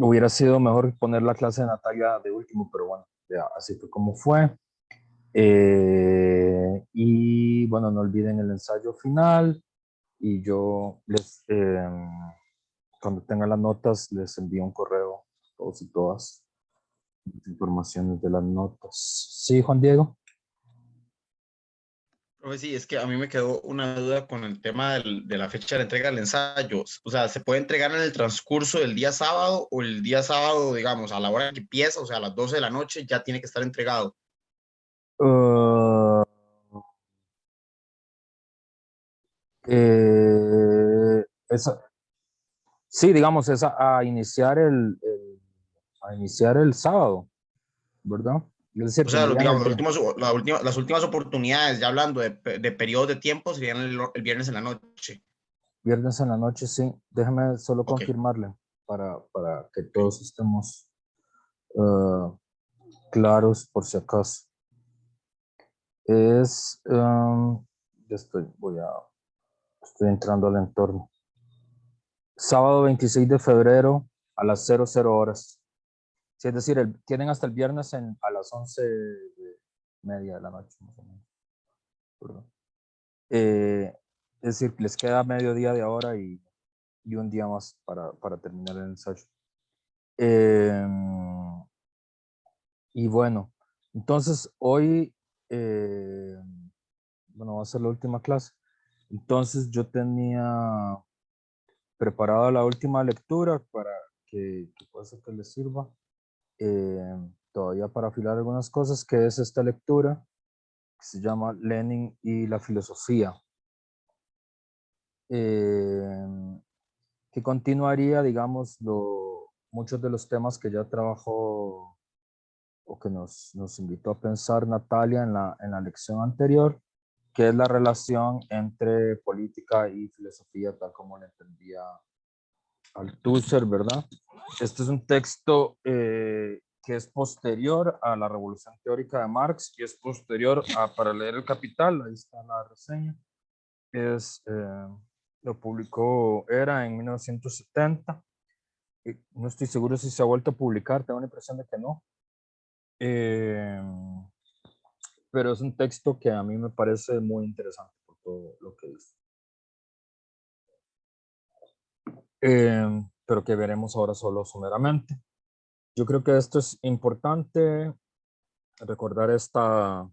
Hubiera sido mejor poner la clase de Natalia de último, pero bueno, ya, así fue como fue. Y bueno, no olviden el ensayo final y yo cuando tenga las notas, les envío un correo a todos y todas las informaciones de las notas. Sí, Juan Diego. Profe, sí, es que a mí me quedó una duda con el tema de la fecha de entrega del ensayo. O sea, ¿se puede entregar en el transcurso del día sábado o el día sábado, digamos, a la hora que empieza, o sea, a las 12 de la noche, ya tiene que estar entregado? Uh, esa, sí, digamos, es a iniciar el sábado, ¿verdad? Es decir, O sea, tendrían digamos, el día. las últimas oportunidades, ya hablando de periodos de tiempo, serían el viernes en la noche. Viernes en la noche, sí. Déjame solo Ok, confirmarle para que ok. todos estemos claros por si acaso. Es, ya estoy entrando al entorno. Sábado 26 de febrero a las 00 horas. Sí, es decir, tienen hasta el viernes a las 11:30 de la noche, más o menos. ¿Verdad? Es decir, les queda medio día de ahora y un día más para terminar el ensayo. Eh, y bueno, entonces hoy, bueno, va a ser la última clase. Entonces yo tenía preparada la última lectura para que pueda ser que les sirva. eh, Todavía para afilar algunas cosas, que es esta lectura que se llama Lenin y la filosofía, eh, que continuaría, digamos, muchos de los temas que ya trabajó o que nos invitó a pensar Natalia en la lección anterior, que es la relación entre política y filosofía, tal como la entendía Althusser, ¿verdad? Este es un texto que es posterior a la Revolución Teórica de Marx y es posterior para leer El Capital, ahí está la reseña. Lo publicó, era en 1970. No estoy seguro si se ha vuelto a publicar, tengo la impresión de que no. Eh, pero es un texto que a mí me parece muy interesante por todo lo que dice. Pero que veremos ahora solo someramente. Yo creo que esto es importante, recordar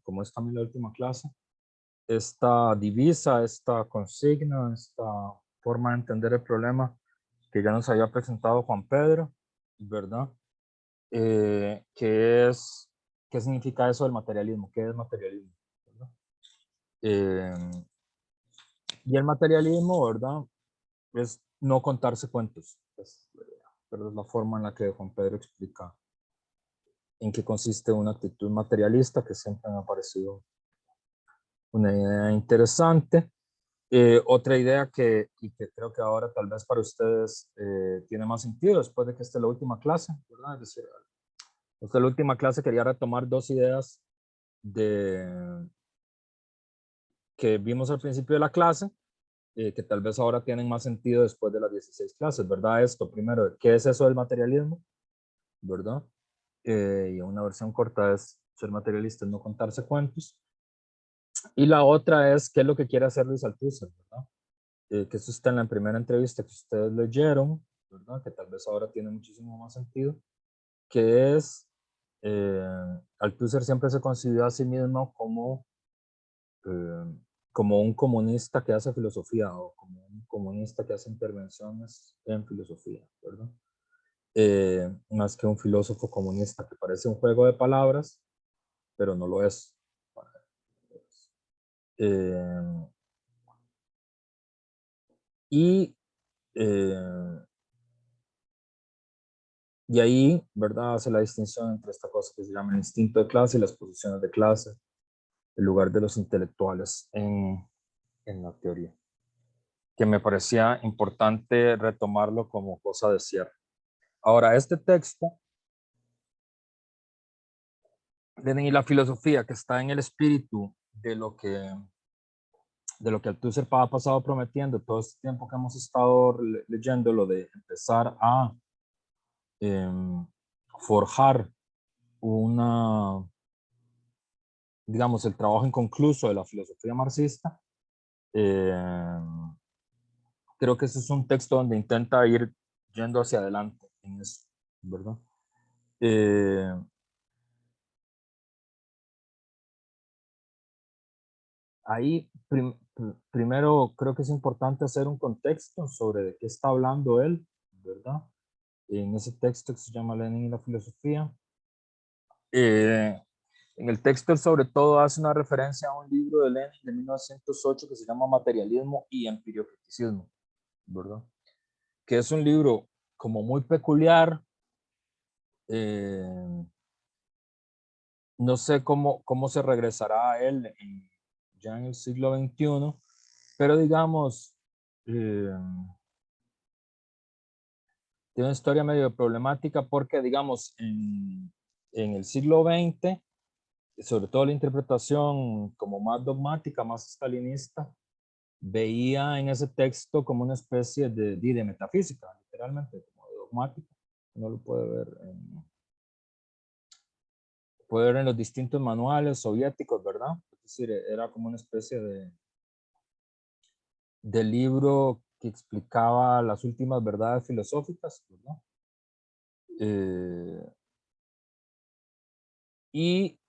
como esta mi última clase, esta divisa, esta consigna, esta forma de entender el problema que ya nos había presentado Juan Pedro, ¿verdad? ¿Qué significa eso del materialismo? ¿Qué es materialismo? ¿Verdad? Eh, y el materialismo, ¿verdad? Es no contarse cuentos, pero es la forma en la que Juan Pedro explica en qué consiste una actitud materialista, que siempre me ha parecido una idea interesante. Otra idea y que creo que ahora tal vez para ustedes tiene más sentido después de que esta es la última clase, ¿verdad? Es decir, esta es la última clase, quería retomar dos ideas que vimos al principio de la clase, que tal vez ahora tienen más sentido después de las 16 clases, ¿verdad? Esto, primero, ¿qué es eso del materialismo? ¿Verdad? Y una versión corta es ser materialista, no contarse cuentos. Y la otra es qué es lo que quiere hacer Luis Althusser, ¿verdad? Que eso está en la primera entrevista que ustedes leyeron, ¿verdad? Que tal vez ahora tiene muchísimo más sentido, que es, Althusser siempre se concibió a sí mismo como un comunista que hace filosofía o como un comunista que hace intervenciones en filosofía, ¿verdad? Más que un filósofo comunista, que parece un juego de palabras, pero no lo es. Eh, y, eh, y ahí, ¿verdad? Hace la distinción entre esta cosa que se llama el instinto de clase y las posiciones de clase, el lugar de los intelectuales en la teoría, que me parecía importante retomarlo como cosa de cierre. Ahora, este texto, Lenin y la filosofía, que está en el espíritu de lo que Althusser ha pasado prometiendo todo este tiempo que hemos estado leyendo, lo de empezar a forjar una, digamos, el trabajo inconcluso de la filosofía marxista. Creo que ese es un texto donde intenta ir yendo hacia adelante en eso, ¿verdad? Ahí primero creo que es importante hacer un contexto sobre de qué está hablando él, ¿verdad? En ese texto que se llama Lenin y la filosofía. En el texto él sobre todo hace una referencia a un libro de Lenin de 1908 que se llama Materialismo y Empiriocriticismo, ¿verdad? Que es un libro como muy peculiar. No sé cómo se regresará a él ya en el siglo XXI, pero digamos, tiene una historia medio problemática porque, digamos, en el siglo XX, sobre todo la interpretación como más dogmática, más stalinista, veía en ese texto como una especie de metafísica, literalmente, como de dogmática. Uno lo puede ver en los distintos manuales soviéticos, ¿verdad? Es decir, era como una especie de libro que explicaba las últimas verdades filosóficas, ¿verdad? Y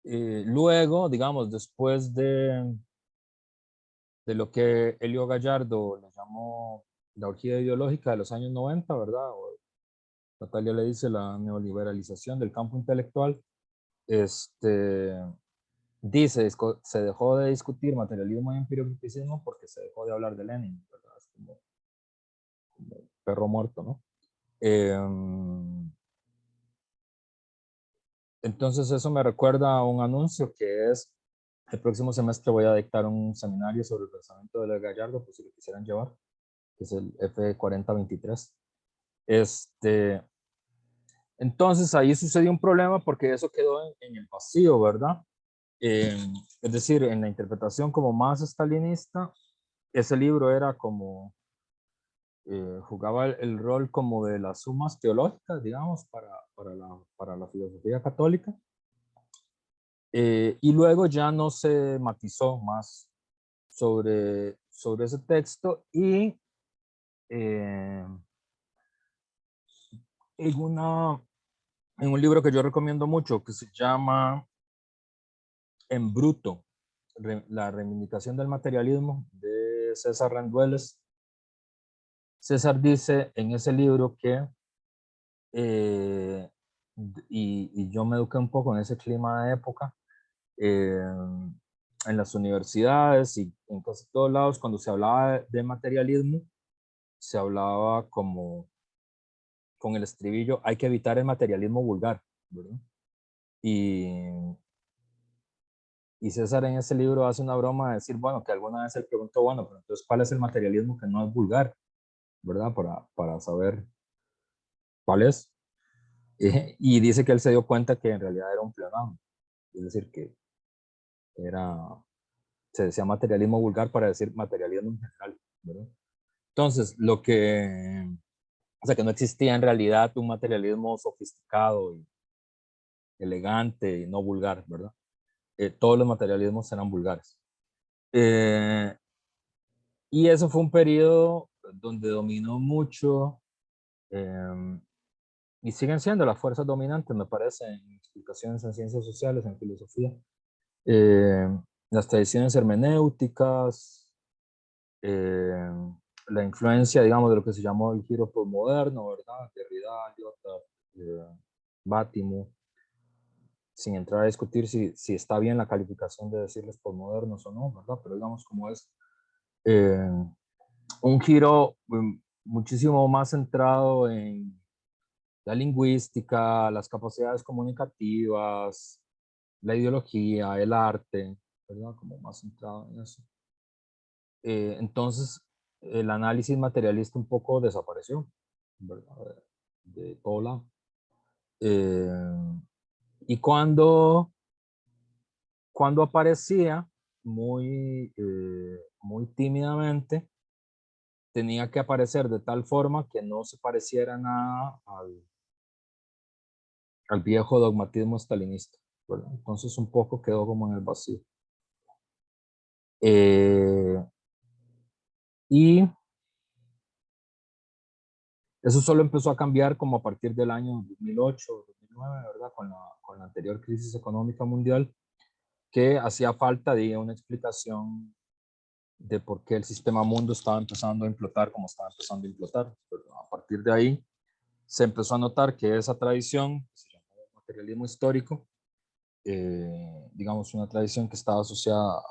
luego, digamos, después de lo que Elio Gallardo le llamó la orgía ideológica de los años 90, ¿verdad? O Natalia le dice la neoliberalización del campo intelectual, dice, se dejó de discutir materialismo y empiriocriticismo porque se dejó de hablar de Lenin, ¿verdad? Es como perro muerto, ¿no? Entonces eso me recuerda a un anuncio que es, el próximo semestre voy a dictar un seminario sobre el pensamiento de Gallardo, pues si lo quisieran llevar, que es el F4023. Entonces ahí sucedió un problema porque eso quedó en el vacío, ¿verdad? Es decir, en la interpretación como más stalinista, ese libro era como, jugaba el rol como de las sumas teológicas, digamos, para la filosofía católica. Y luego ya no se matizó más sobre ese texto y eh, en, en un libro que yo recomiendo mucho que se llama En Bruto, la reivindicación del materialismo de César Rendueles. César dice en ese libro que, y yo me eduqué un poco en ese clima de época, en las universidades y en casi todos lados, cuando se hablaba de materialismo, se hablaba como con el estribillo, hay que evitar el materialismo vulgar, ¿verdad? Y, y César en ese libro hace una broma de decir, bueno, que alguna vez él preguntó, bueno, pero entonces, ¿cuál es el materialismo que no es vulgar? ¿Verdad? Para saber cuál es. Y dice que él se dio cuenta que en realidad era un pleonasmo, es decir, que era, se decía materialismo vulgar para decir materialismo en general, ¿verdad? Entonces, o sea, que no existía en realidad un materialismo sofisticado y elegante y no vulgar, ¿verdad? Todos los materialismos eran vulgares. Y eso fue un periodo donde dominó mucho, y siguen siendo las fuerzas dominantes, me parece, en explicaciones en ciencias sociales, en filosofía, eh, las tradiciones hermenéuticas, eh, la influencia, digamos, de lo que se llamó el giro postmoderno, ¿verdad? Derrida, Lyotard, Bátimo, sin entrar a discutir si está bien la calificación de decirles postmodernos o no, ¿verdad? Pero digamos como es eh, un giro muchísimo más centrado en la lingüística, las capacidades comunicativas, la ideología, el arte, ¿verdad? Como más centrado en eso. Entonces, el análisis materialista un poco desapareció, ¿verdad? De todo lado. Y cuando aparecía muy tímidamente, tenía que aparecer de tal forma que no se pareciera nada al viejo dogmatismo stalinista, ¿verdad? Entonces un poco quedó como en el vacío. Y eso solo empezó a cambiar como a partir del año 2008, 2009, ¿verdad? Con la anterior crisis económica mundial, que hacía falta de una explicación de por qué el sistema mundo estaba empezando a implotar como estaba empezando a implotar. Pero a partir de ahí se empezó a notar que esa tradición, que se llama materialismo histórico, digamos una tradición que estaba asociada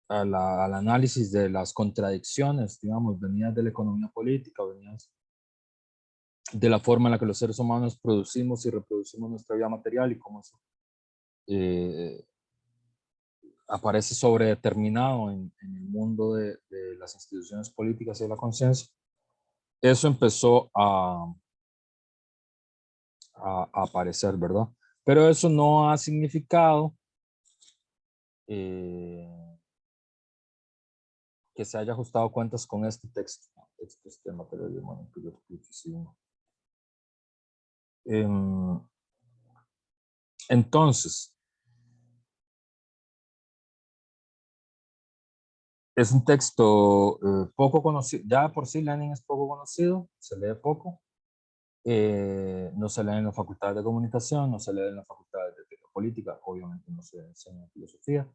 al análisis de las contradicciones, digamos, venidas de la economía política, venidas de la forma en la que los seres humanos producimos y reproducimos nuestra vida material y cómo eso aparece sobredeterminado en el mundo de las instituciones políticas y de la conciencia. Eso empezó a aparecer, ¿verdad? Pero eso no ha significado que se haya ajustado cuentas con este texto, este materialismo inclusivo. Entonces, es un texto poco conocido, ya por sí Lenin es poco conocido, se lee poco, no se lee en las facultades de comunicación, no se lee en las facultades de teoría política, obviamente no se enseña filosofía,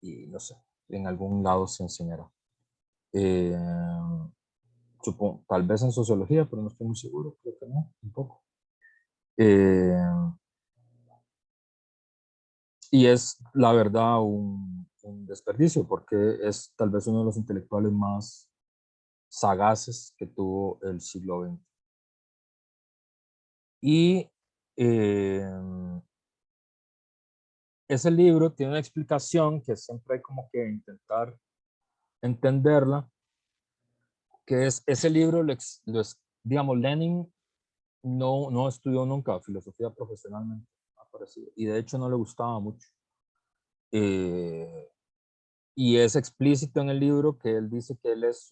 y no sé, en algún lado se enseñará. Supongo, tal vez en sociología, pero no estoy muy seguro, creo que no, un poco. Y es, la verdad, un desperdicio, porque es tal vez uno de los intelectuales más sagaces que tuvo el siglo XX. Y ese libro tiene una explicación que siempre hay como que intentar entenderla, que es ese libro, digamos, Lenin no estudió nunca filosofía profesionalmente, ha parecido, y de hecho no le gustaba mucho. Y es explícito en el libro que él dice que él es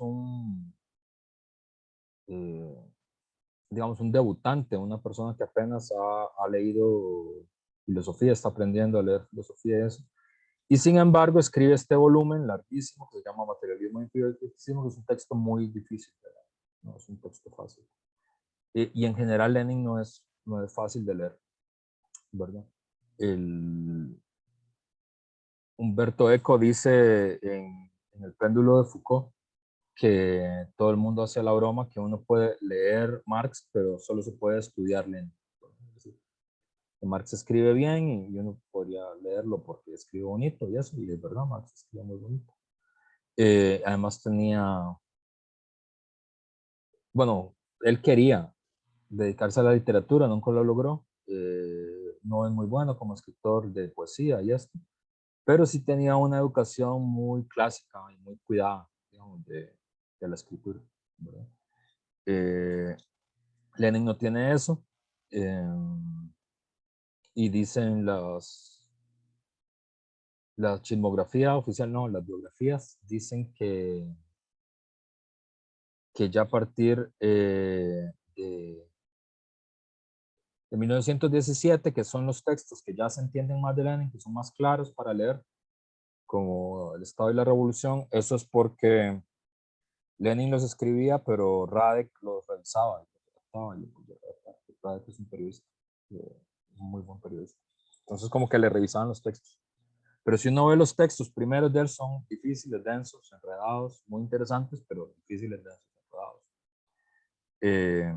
digamos, un debutante, una persona que apenas ha leído filosofía, está aprendiendo a leer filosofía y eso. Y sin embargo escribe este volumen larguísimo que se llama Materialismo y Criticismo, que es un texto muy difícil de leer, no es un texto fácil. Y en general Lenin no es fácil de leer, ¿verdad? Humberto Eco dice en El péndulo de Foucault que todo el mundo hace la broma que uno puede leer Marx, pero solo se puede estudiar Lenin. Marx escribe bien y uno podría leerlo porque escribe bonito y eso, y es verdad, Marx escribe muy bonito. Además bueno, él quería dedicarse a la literatura, nunca lo logró. No es muy bueno como escritor de poesía y esto, pero sí tenía una educación muy clásica y muy cuidada, digamos, de la escritura, ¿verdad? Lenin no tiene eso, y dicen la chismografía oficial, no, las biografías, dicen que ya a partir de 1917, que son los textos que ya se entienden más de Lenin, que son más claros para leer, como El Estado y la Revolución, eso es porque Lenin los escribía, pero Radek los revisaba. Radek es un periodista, un muy buen periodista. Entonces como que le revisaban los textos. Pero si uno ve los textos primeros de él, son difíciles, densos, enredados, muy interesantes, pero difíciles, densos, enredados. Eh,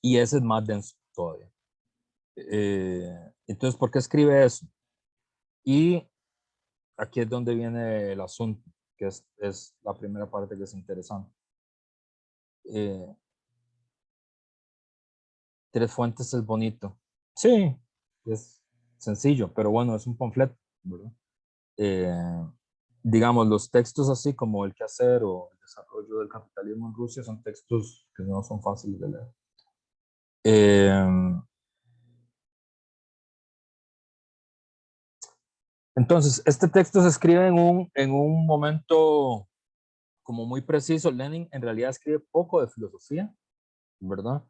y ese es más denso todavía. Entonces, ¿por qué escribe eso? Y aquí es donde viene el asunto, que es la primera parte que es interesante. Tres fuentes es bonito. Sí, es sencillo, pero bueno, es un panfleto, ¿verdad? Digamos, los textos así como El quehacer o El desarrollo del capitalismo en Rusia son textos que no son fáciles de leer. Entonces, este texto se escribe en un momento como muy preciso. Lenin en realidad escribe poco de filosofía, ¿verdad?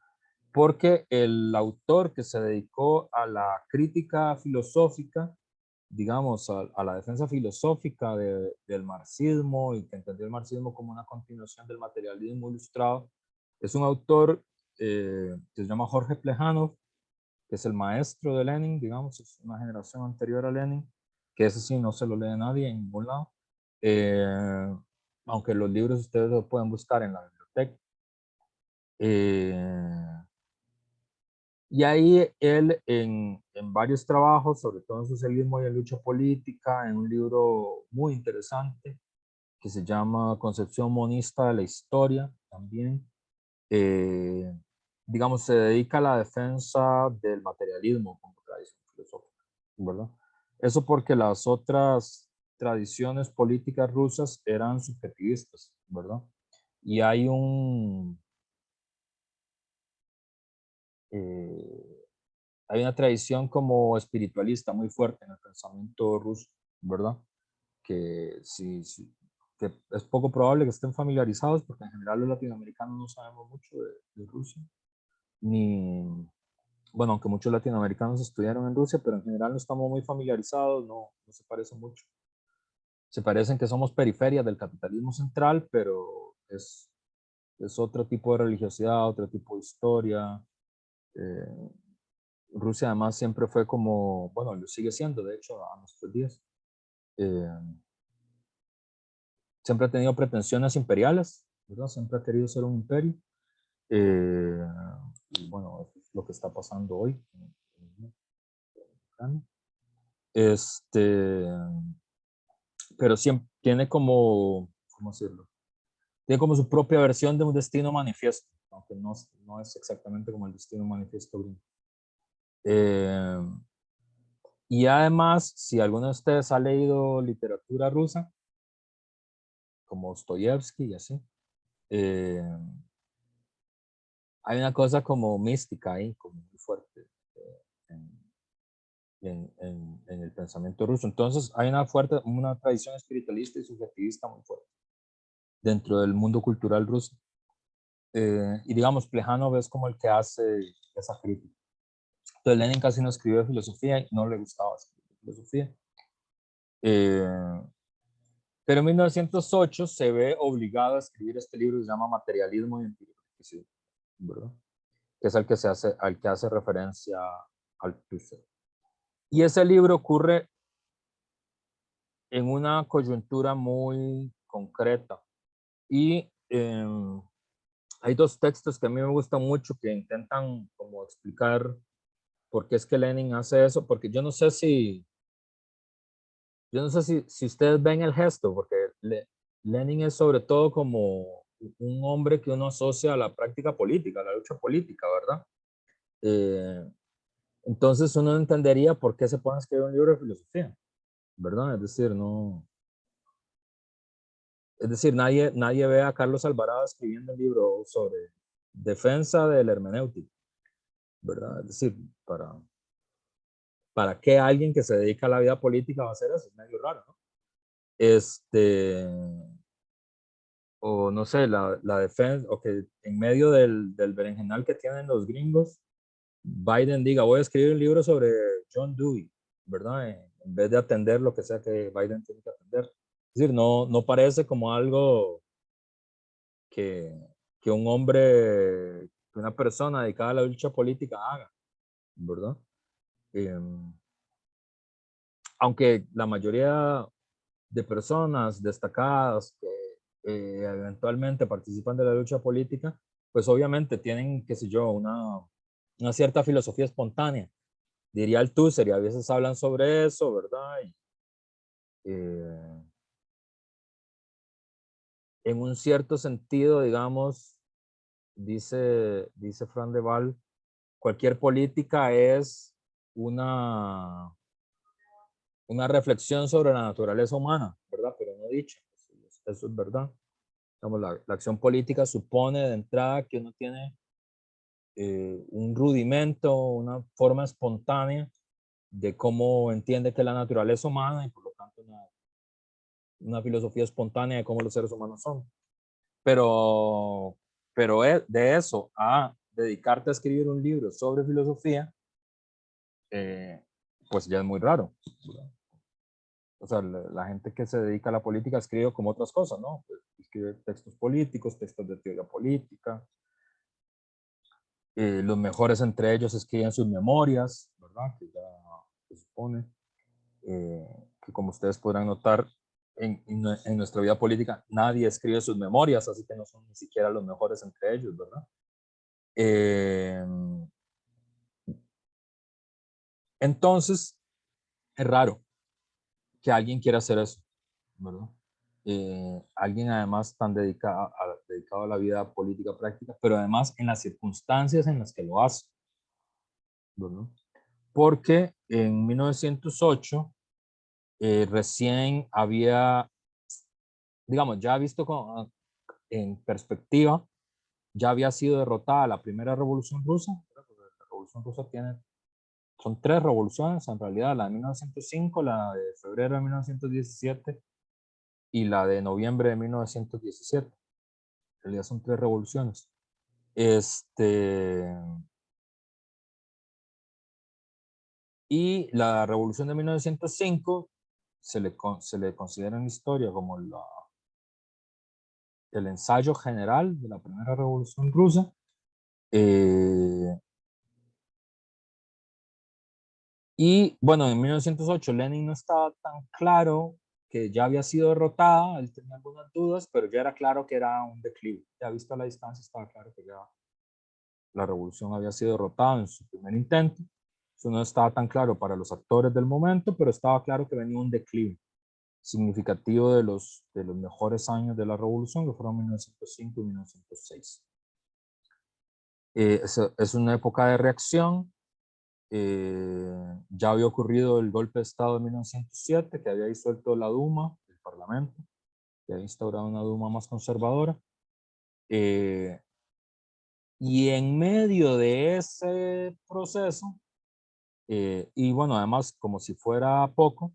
Porque el autor que se dedicó a la crítica filosófica, digamos, a la defensa filosófica del marxismo y que entendió el marxismo como una continuación del materialismo ilustrado, es un autor que se llama Jorge Plejánov, que es el maestro de Lenin, digamos, es una generación anterior a Lenin, que ese sí no se lo lee nadie en ningún lado, eh, aunque los libros ustedes lo pueden buscar en la biblioteca. Y ahí él en varios trabajos, sobre todo en socialismo y en lucha política, en un libro muy interesante que se llama Concepción monista de la historia, también, eh, digamos, se dedica a la defensa del materialismo como tradición filosófica, ¿verdad? Eso porque las otras tradiciones políticas rusas eran subjetivistas, ¿verdad? Y eh, hay una tradición como espiritualista muy fuerte en el pensamiento ruso, ¿verdad? Que, que es poco probable que estén familiarizados porque en general los latinoamericanos no sabemos mucho de Rusia, ni, bueno, aunque muchos latinoamericanos estudiaron en Rusia, pero en general no estamos muy familiarizados, no se parecen mucho. Se parecen que somos periferias del capitalismo central, pero es otro tipo de religiosidad, otro tipo de historia. Eh, Rusia además siempre fue como, bueno, lo sigue siendo, de hecho, a nuestros días. Eh, Siempre ha tenido pretensiones imperiales, ¿verdad? Siempre ha querido ser un imperio. Eh, y bueno, es lo que está pasando hoy en Ucrania. Este, pero siempre tiene como, ¿cómo decirlo? Tiene como su propia versión de un destino manifiesto, aunque no es exactamente como el destino manifiesto gringo. Y además, si alguno de ustedes ha leído literatura rusa, como Dostoyevsky y así, eh, hay una cosa como mística ahí, como muy fuerte en, en el pensamiento ruso. Entonces hay una tradición espiritualista y subjetivista muy fuerte dentro del mundo cultural ruso. Y digamos, Plejánov es como el que hace esa crítica. Entonces Lenin casi no escribió filosofía y no le gustaba escribir filosofía. Eh, pero en 1908 se ve obligado a escribir este libro que se llama Materialismo y Empiricismo, ¿verdad? Que es al que hace referencia Althusser. Y ese libro ocurre en una coyuntura muy concreta. Y hay dos textos que a mí me gustan mucho que intentan como explicar por qué es que Lenin hace eso, porque yo no sé si ustedes ven el gesto, porque Lenin es sobre todo como un hombre que uno asocia a la práctica política, a la lucha política, ¿verdad? Eh, entonces uno entendería por qué se pone a escribir un libro de filosofía, ¿verdad? Es decir, nadie ve a Carlos Alvarado escribiendo un libro sobre defensa del hermenéutica, ¿verdad? Es decir, ¿para qué alguien que se dedica a la vida política va a hacer eso? Es medio raro, ¿no? Este, o no sé, la defensa, o que en medio del berenjenal que tienen los gringos, Biden diga, voy a escribir un libro sobre John Dewey, ¿verdad? En vez de atender lo que sea que Biden tiene que atender. Es decir, no parece como algo que, que un hombre, que una persona dedicada a la lucha política haga, ¿verdad? Eh, Aunque la mayoría de personas destacadas que eventualmente participan de la lucha política, pues obviamente tienen, qué sé yo, una cierta filosofía espontánea. Diría Althusser, y a veces hablan sobre eso, ¿verdad? Y, eh, en un cierto sentido, digamos, dice Fran de Waal, cualquier política es una, una reflexión sobre la naturaleza humana, ¿verdad? Pero no dicha, eso es verdad. Digamos, la acción política supone de entrada que uno tiene un rudimento, una forma espontánea de cómo entiende que la naturaleza humana y por lo tanto una filosofía espontánea de cómo los seres humanos son. Pero de eso a dedicarte a escribir un libro sobre filosofía, pues ya es muy raro. O sea, la gente que se dedica a la política escribe como otras cosas, ¿no? Pues escribe textos políticos, textos de teoría política. Los mejores entre ellos escriben sus memorias, ¿verdad? Que ya se supone que, como ustedes podrán notar, en nuestra vida política nadie escribe sus memorias, así que no son ni siquiera los mejores entre ellos, ¿verdad? Entonces, es raro que alguien quiera hacer eso, ¿verdad? Alguien además tan dedicado a la vida política práctica, pero además en las circunstancias en las que lo hace, ¿verdad? Porque en 1908 recién había, digamos, ya visto en perspectiva, ya había sido derrotada la primera revolución rusa. La revolución rusa son tres revoluciones en realidad, la de 1905, la de febrero de 1917 y la de noviembre de 1917. En realidad son tres revoluciones. Y la revolución de 1905 se le considera en la historia como el ensayo general de la primera revolución rusa. Y bueno, en 1908 Lenin no estaba tan claro que ya había sido derrotada, él tenía algunas dudas, pero ya era claro que era un declive. Ya visto a la distancia, estaba claro que ya la revolución había sido derrotada en su primer intento. Eso no estaba tan claro para los actores del momento, pero estaba claro que venía un declive significativo de los mejores años de la revolución, que fueron 1905 y 1906. Es una época de reacción. Ya había ocurrido el golpe de Estado de 1907, que había disuelto la Duma, el Parlamento, que había instaurado una Duma más conservadora. Y en medio de ese proceso, y bueno, además, como si fuera poco,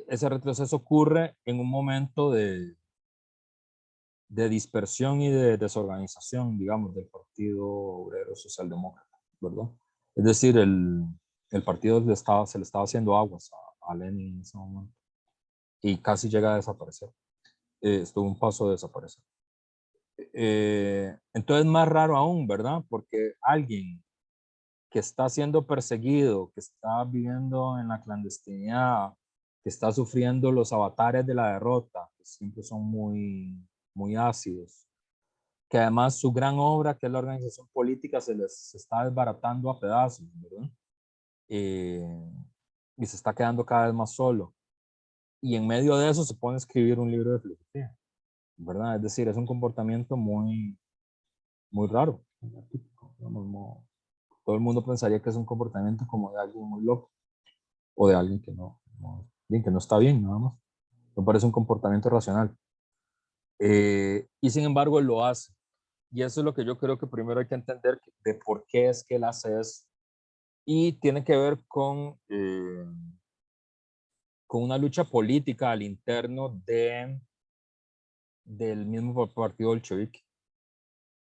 ese retroceso ocurre en un momento de dispersión y de desorganización, digamos, del Partido Obrero Socialdemócrata, ¿verdad? Es decir, el partido se le estaba haciendo aguas a Lenin en ese momento y casi llega a desaparecer. Estuvo un paso de desaparecer. Entonces, más raro aún, ¿verdad? Porque alguien que está siendo perseguido, que está viviendo en la clandestinidad, que está sufriendo los avatares de la derrota, que siempre son muy ácidos, que además su gran obra, que es la organización política, se está desbaratando a pedazos, ¿verdad? Y se está quedando cada vez más solo. Y en medio de eso se pone a escribir un libro de filosofía, ¿verdad? Es decir, es un comportamiento muy raro. Todo el mundo pensaría que es un comportamiento como de alguien muy loco o de alguien que que no está bien, nada más. Me parece un comportamiento racional. Y sin embargo, él lo hace. Y eso es lo que yo creo que primero hay que entender de por qué es que él hace eso. Y tiene que ver con una lucha política al interno del mismo partido bolchevique.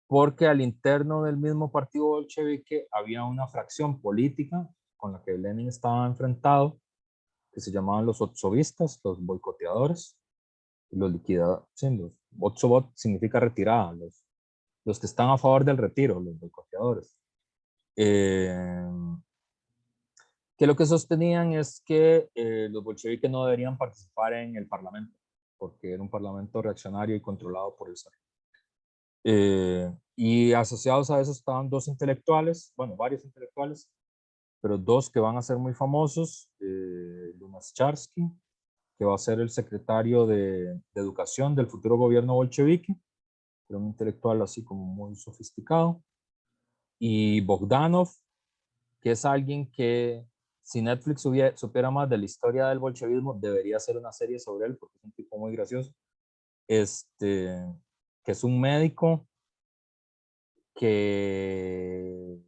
Porque al interno del mismo partido bolchevique había una fracción política con la que Lenin estaba enfrentado, que se llamaban los otsovistas, los boicoteadores, los liquidadores. Sí, los otzobot significa retirada, los que están a favor del retiro, los boicoteadores. Que lo que sostenían es que los bolcheviques no deberían participar en el parlamento, porque era un parlamento reaccionario y controlado por el zar. Y asociados a eso estaban dos intelectuales, bueno, varios intelectuales, pero dos que van a ser muy famosos, Lunacharsky, que va a ser el secretario de Educación del futuro gobierno bolchevique, era un intelectual así como muy sofisticado, y Bogdanov, que es alguien que si Netflix supiera más de la historia del bolchevismo, debería hacer una serie sobre él, porque es un tipo muy gracioso, que es un médico que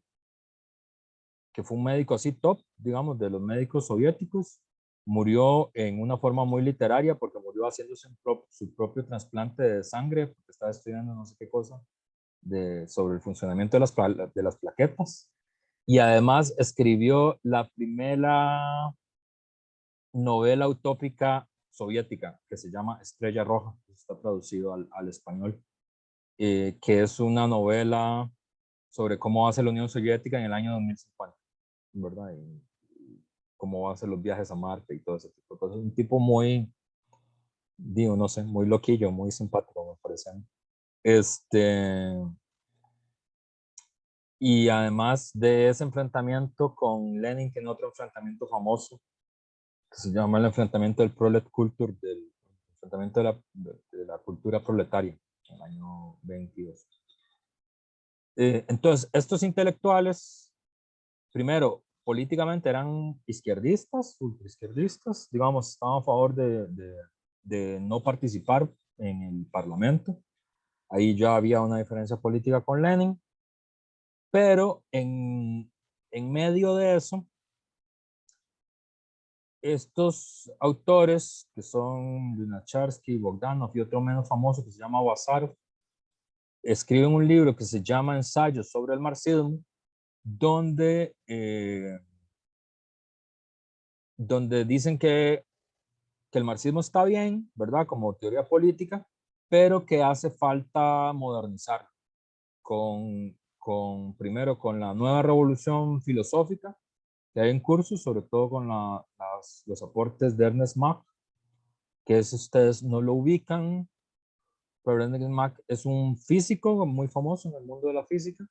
que fue un médico así top, digamos, de los médicos soviéticos, murió en una forma muy literaria porque murió haciéndose su propio trasplante de sangre, porque estaba estudiando no sé qué cosa sobre el funcionamiento de las plaquetas. Y además escribió la primera novela utópica soviética que se llama Estrella Roja, que está traducido al español, que es una novela sobre cómo va a ser la Unión Soviética en el año 2050, ¿verdad? Y cómo va a ser los viajes a Marte y todo ese tipo de cosas. Un tipo muy, digo, no sé, muy loquillo, muy simpático, me parece. Y además de ese enfrentamiento con Lenin, tiene otro enfrentamiento famoso que se llama el enfrentamiento del Prolet Culture, del enfrentamiento de la cultura proletaria, en el año 22. Entonces, estos intelectuales, primero, políticamente eran izquierdistas, ultraizquierdistas, digamos, estaban a favor de no participar en el Parlamento. Ahí ya había una diferencia política con Lenin, pero en medio de eso, estos autores, que son Lunacharsky, Bogdanov y otro menos famoso que se llama Bazarov, escriben un libro que se llama Ensayos sobre el marxismo, donde dicen que el marxismo está bien, ¿verdad? Como teoría política, pero que hace falta modernizar primero con la nueva revolución filosófica que hay en curso, sobre todo con los aportes de Ernest Mach, que si ustedes no lo ubican, pero Ernest Mach es un físico muy famoso en el mundo de la física,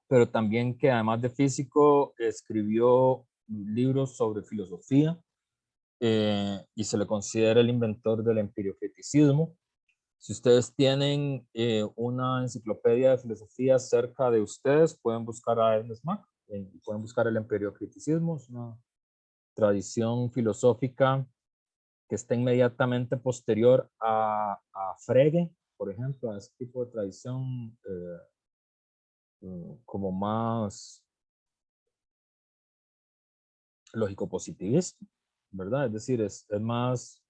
pero también que además de físico escribió libros sobre filosofía, y se le considera el inventor del empiriocriticismo. Si ustedes tienen una enciclopedia de filosofía cerca de ustedes, pueden buscar a Ernest Mach, pueden buscar el empiriocriticismo, es una tradición filosófica que está inmediatamente posterior a Frege, por ejemplo, a ese tipo de tradición como más lógico-positivista, ¿verdad? Es decir, es más,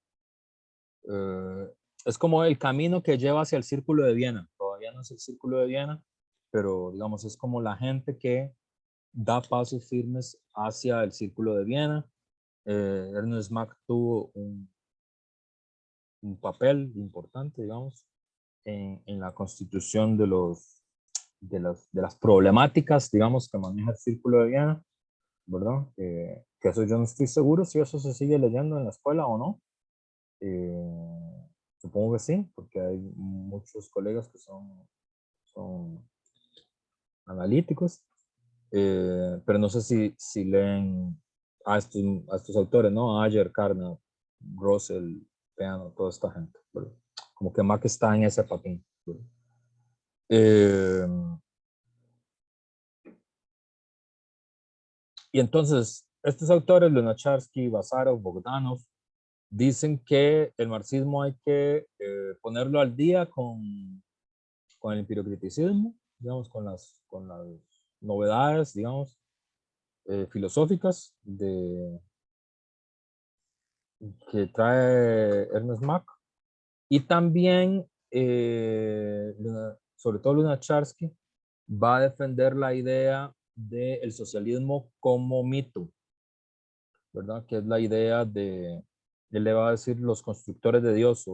es como el camino que lleva hacia el Círculo de Viena. Todavía no es el Círculo de Viena, pero digamos, es como la gente que da pasos firmes hacia el Círculo de Viena. Ernest Mach tuvo un papel importante, digamos, en la constitución de las problemáticas, digamos, que maneja el Círculo de Viena, ¿verdad? Que eso yo no estoy seguro si eso se sigue leyendo en la escuela o no. Supongo que sí, porque hay muchos colegas que son analíticos, pero no sé si leen a estos autores, ¿no? Ayer, Carnap, Russell, Peano, toda esta gente, ¿verdad? Como que Mac está en ese patín, ¿verdad? Eh, y entonces, estos autores, Lunacharsky, Bazarov, Bogdanov, dicen que el marxismo hay que ponerlo al día con el empiriocriticismo, digamos, con las novedades, digamos, filosóficas que trae Ernest Mach. Y también, sobre todo Lunacharsky, va a defender la idea del socialismo como mito, ¿verdad? Que es la idea él le va a decir los constructores de Dios,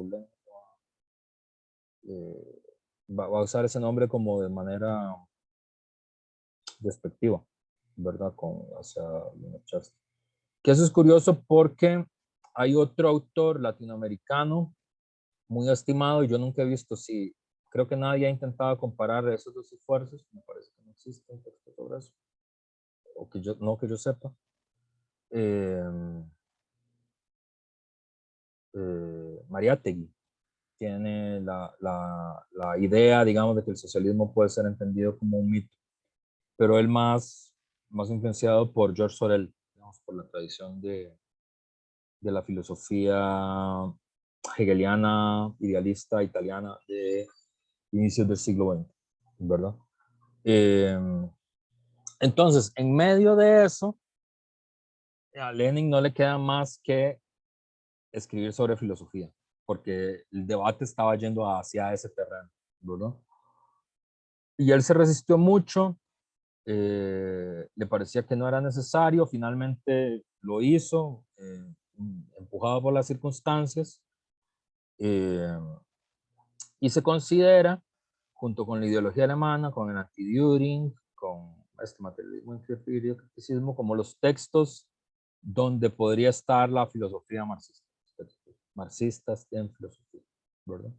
eh, va a usar ese nombre como de manera despectiva, ¿verdad? Hacia Lunacharsky. Que eso es curioso porque hay otro autor latinoamericano muy estimado y yo nunca he visto, si creo que nadie ha intentado comparar esos dos esfuerzos, me parece que no existe un texto sobre eso, o que yo sepa. Eh, Mariátegui tiene la idea, digamos, de que el socialismo puede ser entendido como un mito, pero él más influenciado por George Sorel, digamos, por la tradición de la filosofía hegeliana, idealista italiana de inicios del siglo XX, ¿verdad? Entonces, en medio de eso, a Lenin no le queda más que escribir sobre filosofía, porque el debate estaba yendo hacia ese terreno, ¿verdad? Y él se resistió mucho, le parecía que no era necesario, finalmente lo hizo, empujado por las circunstancias, eh, y se considera, junto con la ideología alemana, con el anti-Düring, con este materialismo y criticismo, como los textos donde podría estar la filosofía marxista, textos marxistas en filosofía, ¿verdad?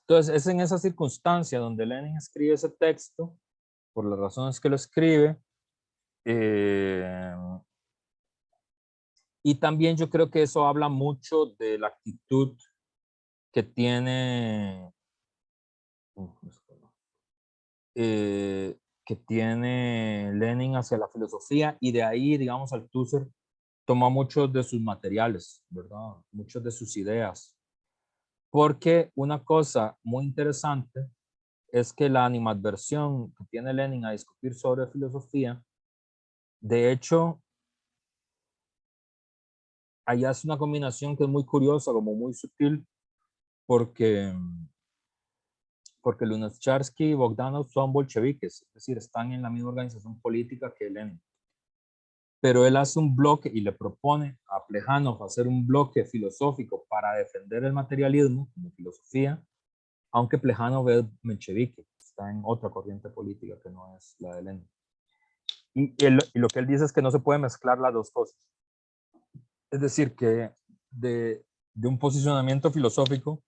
Entonces, es en esa circunstancia donde Lenin escribe ese texto, por las razones que lo escribe, y también yo creo que eso habla mucho de la actitud que tiene, que tiene Lenin hacia la filosofía, y de ahí, digamos, Althusser toma muchos de sus materiales, ¿verdad? Muchas de sus ideas. Porque una cosa muy interesante es que la animadversión que tiene Lenin a discutir sobre filosofía, de hecho, allá es una combinación que es muy curiosa, como muy sutil, porque, porque Lunácharsky y Bogdanov son bolcheviques, es decir, están en la misma organización política que Lenin. Pero él hace un bloque y le propone a Plejánov hacer un bloque filosófico para defender el materialismo como filosofía, aunque Plejánov es menchevique, está en otra corriente política que no es la de Lenin. Y lo que él dice es que no se puede mezclar las dos cosas. Es decir, que de un posicionamiento filosófico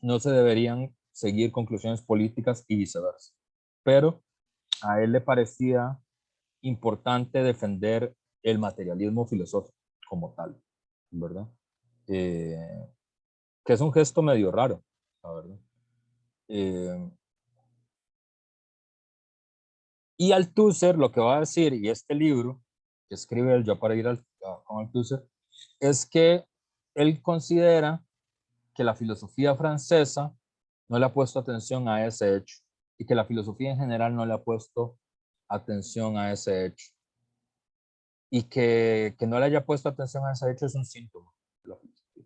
no se deberían seguir conclusiones políticas y viceversa. Pero a él le parecía importante defender el materialismo filosófico como tal, ¿verdad? Que es un gesto medio raro, la verdad. Y Althusser lo que va a decir, y este libro que escribe él ya para ir con Althusser, es que él considera que la filosofía francesa no le ha puesto atención a ese hecho, y que la filosofía en general no le ha puesto atención a ese hecho, y que no le haya puesto atención a ese hecho es un síntoma de la filosofía.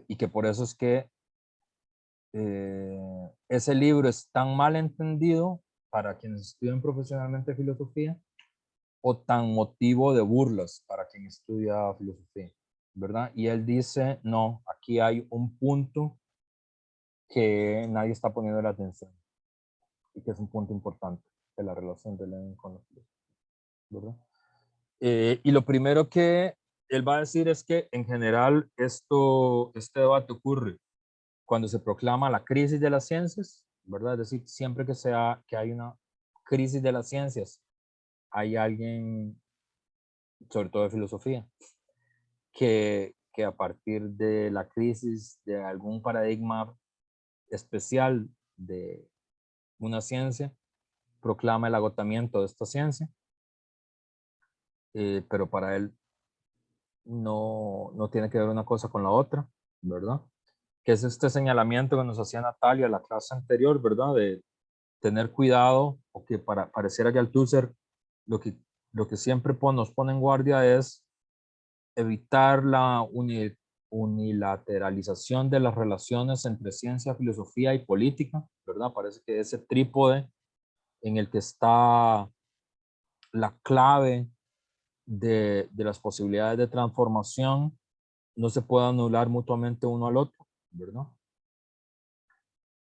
Y que por eso es que ese libro es tan mal entendido para quienes estudian profesionalmente filosofía, o tan motivo de burlas para quien estudia filosofía, ¿verdad? Y él dice, no, aquí hay un punto que nadie está poniendo la atención, y que es un punto importante de la relación de Lenin con la filosofía, ¿verdad? Y lo primero que él va a decir es que en general este debate ocurre cuando se proclama la crisis de las ciencias, ¿verdad? Es decir, siempre que hay una crisis de las ciencias, hay alguien, sobre todo de filosofía, que a partir de la crisis de algún paradigma especial de una ciencia, proclama el agotamiento de esta ciencia, pero para él no tiene que ver una cosa con la otra, ¿verdad? Que es este señalamiento que nos hacía Natalia en la clase anterior, ¿verdad? De tener cuidado, o que pareciera que Althusser lo que siempre nos pone en guardia es evitar la unilateralización de las relaciones entre ciencia, filosofía y política, ¿verdad? Parece que ese trípode en el que está la clave de las posibilidades de transformación no se puede anular mutuamente uno al otro, ¿verdad?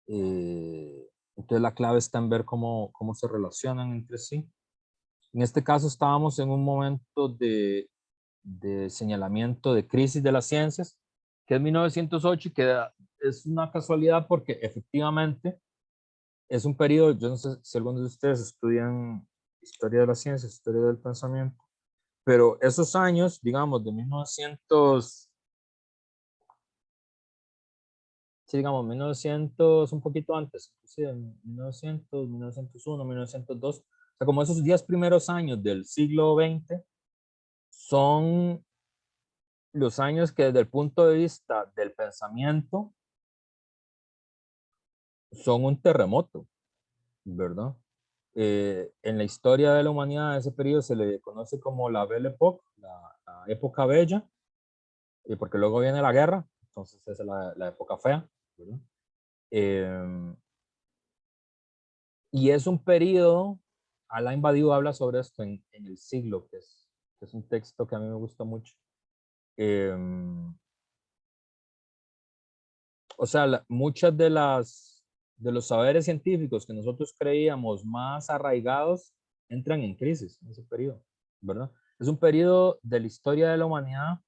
Entonces la clave está en ver cómo se relacionan entre sí. En este caso estábamos en un momento de señalamiento de crisis de las ciencias, que es 1908, y que es una casualidad porque efectivamente es un periodo, yo no sé si algunos de ustedes estudian historia de las ciencias, historia del pensamiento, pero esos años, digamos, de 1900, sí, digamos, 1900, un poquito antes, sí, 1900, 1901, 1902, o sea, como esos 10 primeros años del siglo XX, son los años que desde el punto de vista del pensamiento son un terremoto, ¿verdad? En la historia de la humanidad, a ese periodo se le conoce como la Belle Époque, la época bella, porque luego viene la guerra, entonces esa es la época fea, ¿verdad? Eh, y es un periodo, Alain Badiou habla sobre esto en El Siglo, que es un texto que a mí me gusta mucho. Eh, o sea, muchas de los saberes científicos que nosotros creíamos más arraigados entran en crisis en ese periodo, ¿verdad? Es un periodo de la historia de la humanidad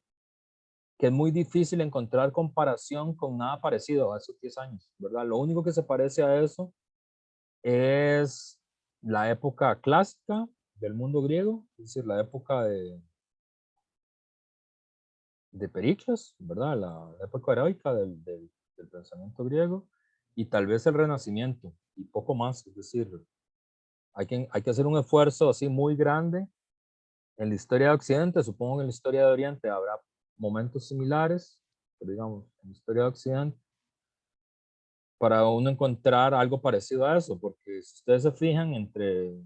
que es muy difícil encontrar comparación con nada parecido a esos 10 años, ¿verdad? Lo único que se parece a eso es la época clásica del mundo griego, es decir, la época de Pericles, ¿verdad? La época heroica del pensamiento griego, y tal vez el Renacimiento, y poco más, es decir, hay que hacer un esfuerzo así muy grande en la historia de Occidente, supongo que en la historia de Oriente habrá momentos similares, pero digamos, en la historia de Occidente, para uno encontrar algo parecido a eso, porque si ustedes se fijan, entre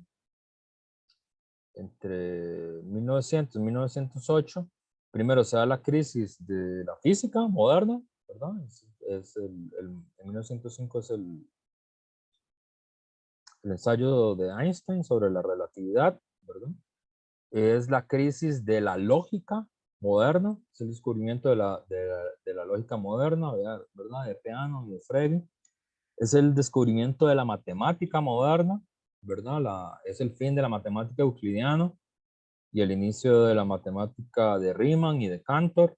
1900 y 1908, primero se da la crisis de la física moderna, ¿verdad? En 1905 es el ensayo de Einstein sobre la relatividad, ¿verdad? Es la crisis de la lógica moderna, es el descubrimiento de la lógica moderna, ¿verdad? De Peano y de Frege. Es el descubrimiento de la matemática moderna, ¿verdad? Es el fin de la matemática euclidiana y el inicio de la matemática de Riemann y de Cantor.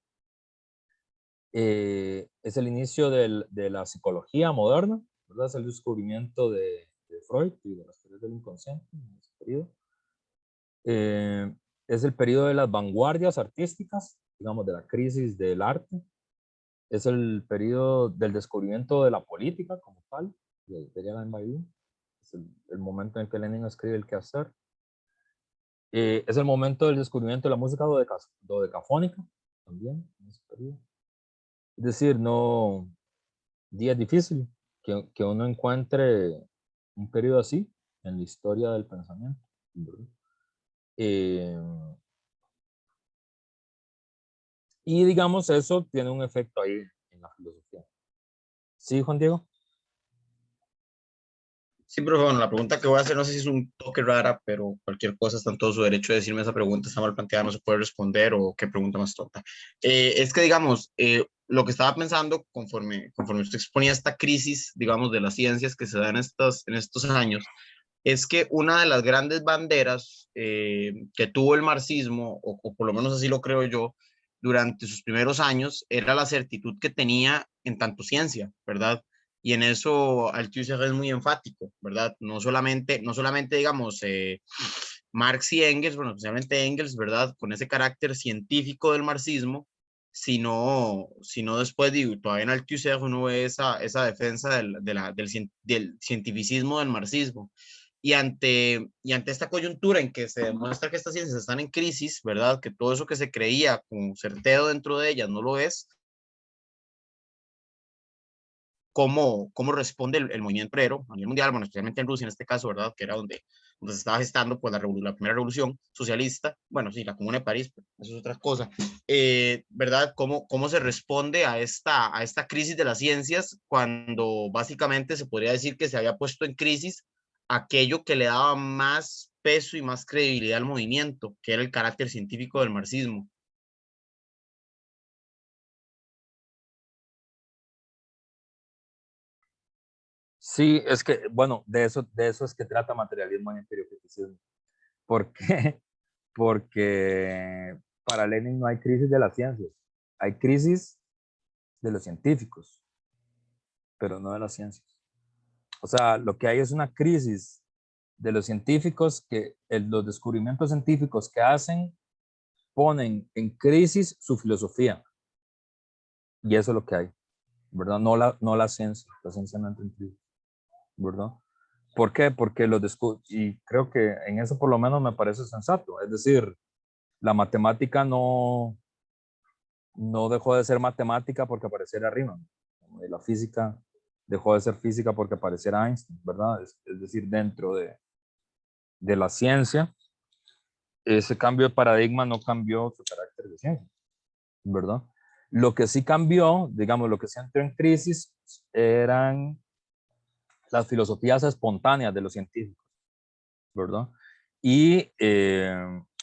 Es el inicio de la psicología moderna, ¿verdad? Es el descubrimiento de Freud y de las teorías del inconsciente en ese periodo. Es el periodo de las vanguardias artísticas, digamos, de la crisis del arte. Es el periodo del descubrimiento de la política como tal, de Alain Badiou. Es el momento en que Lenin escribe El quehacer. Es el momento del descubrimiento de la música dodecafónica, también, en ese periodo. Es decir, no, es difícil que uno encuentre un periodo así en la historia del pensamiento, ¿verdad? Eh, y digamos, eso tiene un efecto ahí en la filosofía. ¿Sí, Juan Diego? Sí, pero bueno, la pregunta que voy a hacer no sé si es un toque rara, pero cualquier cosa está en todo su derecho de decirme esa pregunta, está mal planteada, no se puede responder o qué pregunta más tonta. Es que, digamos, lo que estaba pensando conforme usted exponía esta crisis, digamos, de las ciencias que se da en estos años, es que una de las grandes banderas que tuvo el marxismo, o por lo menos así lo creo yo, durante sus primeros años, era la certitud que tenía en tanto ciencia, ¿verdad? Y en eso Althusser es muy enfático, ¿verdad? No solamente digamos, Marx y Engels, bueno, especialmente Engels, ¿verdad? Con ese carácter científico del marxismo, sino después, digo, todavía en Althusser uno ve esa defensa del cientificismo del marxismo. Y ante esta coyuntura en que se demuestra que estas ciencias están en crisis, ¿verdad? Que todo eso que se creía como certero dentro de ellas no lo es, ¿cómo responde el movimiento obrero a nivel mundial? Bueno, especialmente en Rusia en este caso, ¿verdad? Que era donde se estaba gestando pues, la primera revolución socialista, bueno, sí, la Comuna de París, pero eso es otra cosa, ¿verdad? ¿Cómo se responde a esta crisis de las ciencias cuando básicamente se podría decir que se había puesto en crisis aquello que le daba más peso y más credibilidad al movimiento, que era el carácter científico del marxismo? Sí, es que, bueno, de eso es que trata materialismo y empiriocriticismo. ¿Por qué? Porque para Lenin no hay crisis de las ciencias, hay crisis de los científicos, pero no de las ciencias. O sea, lo que hay es una crisis de los científicos los descubrimientos científicos que hacen ponen en crisis su filosofía. Y eso es lo que hay, ¿verdad? No la ciencia, la ciencia no entra en crisis, ¿verdad? ¿Por qué? Porque y creo que en eso por lo menos me parece sensato. Es decir, la matemática no dejó de ser matemática porque apareciera Riemann. Y la física dejó de ser física porque apareciera Einstein, ¿verdad? Es decir, dentro de la ciencia, ese cambio de paradigma no cambió su carácter de ciencia, ¿verdad? Lo que sí cambió, digamos, lo que sí entró en crisis eran las filosofías espontáneas de los científicos, ¿verdad? Y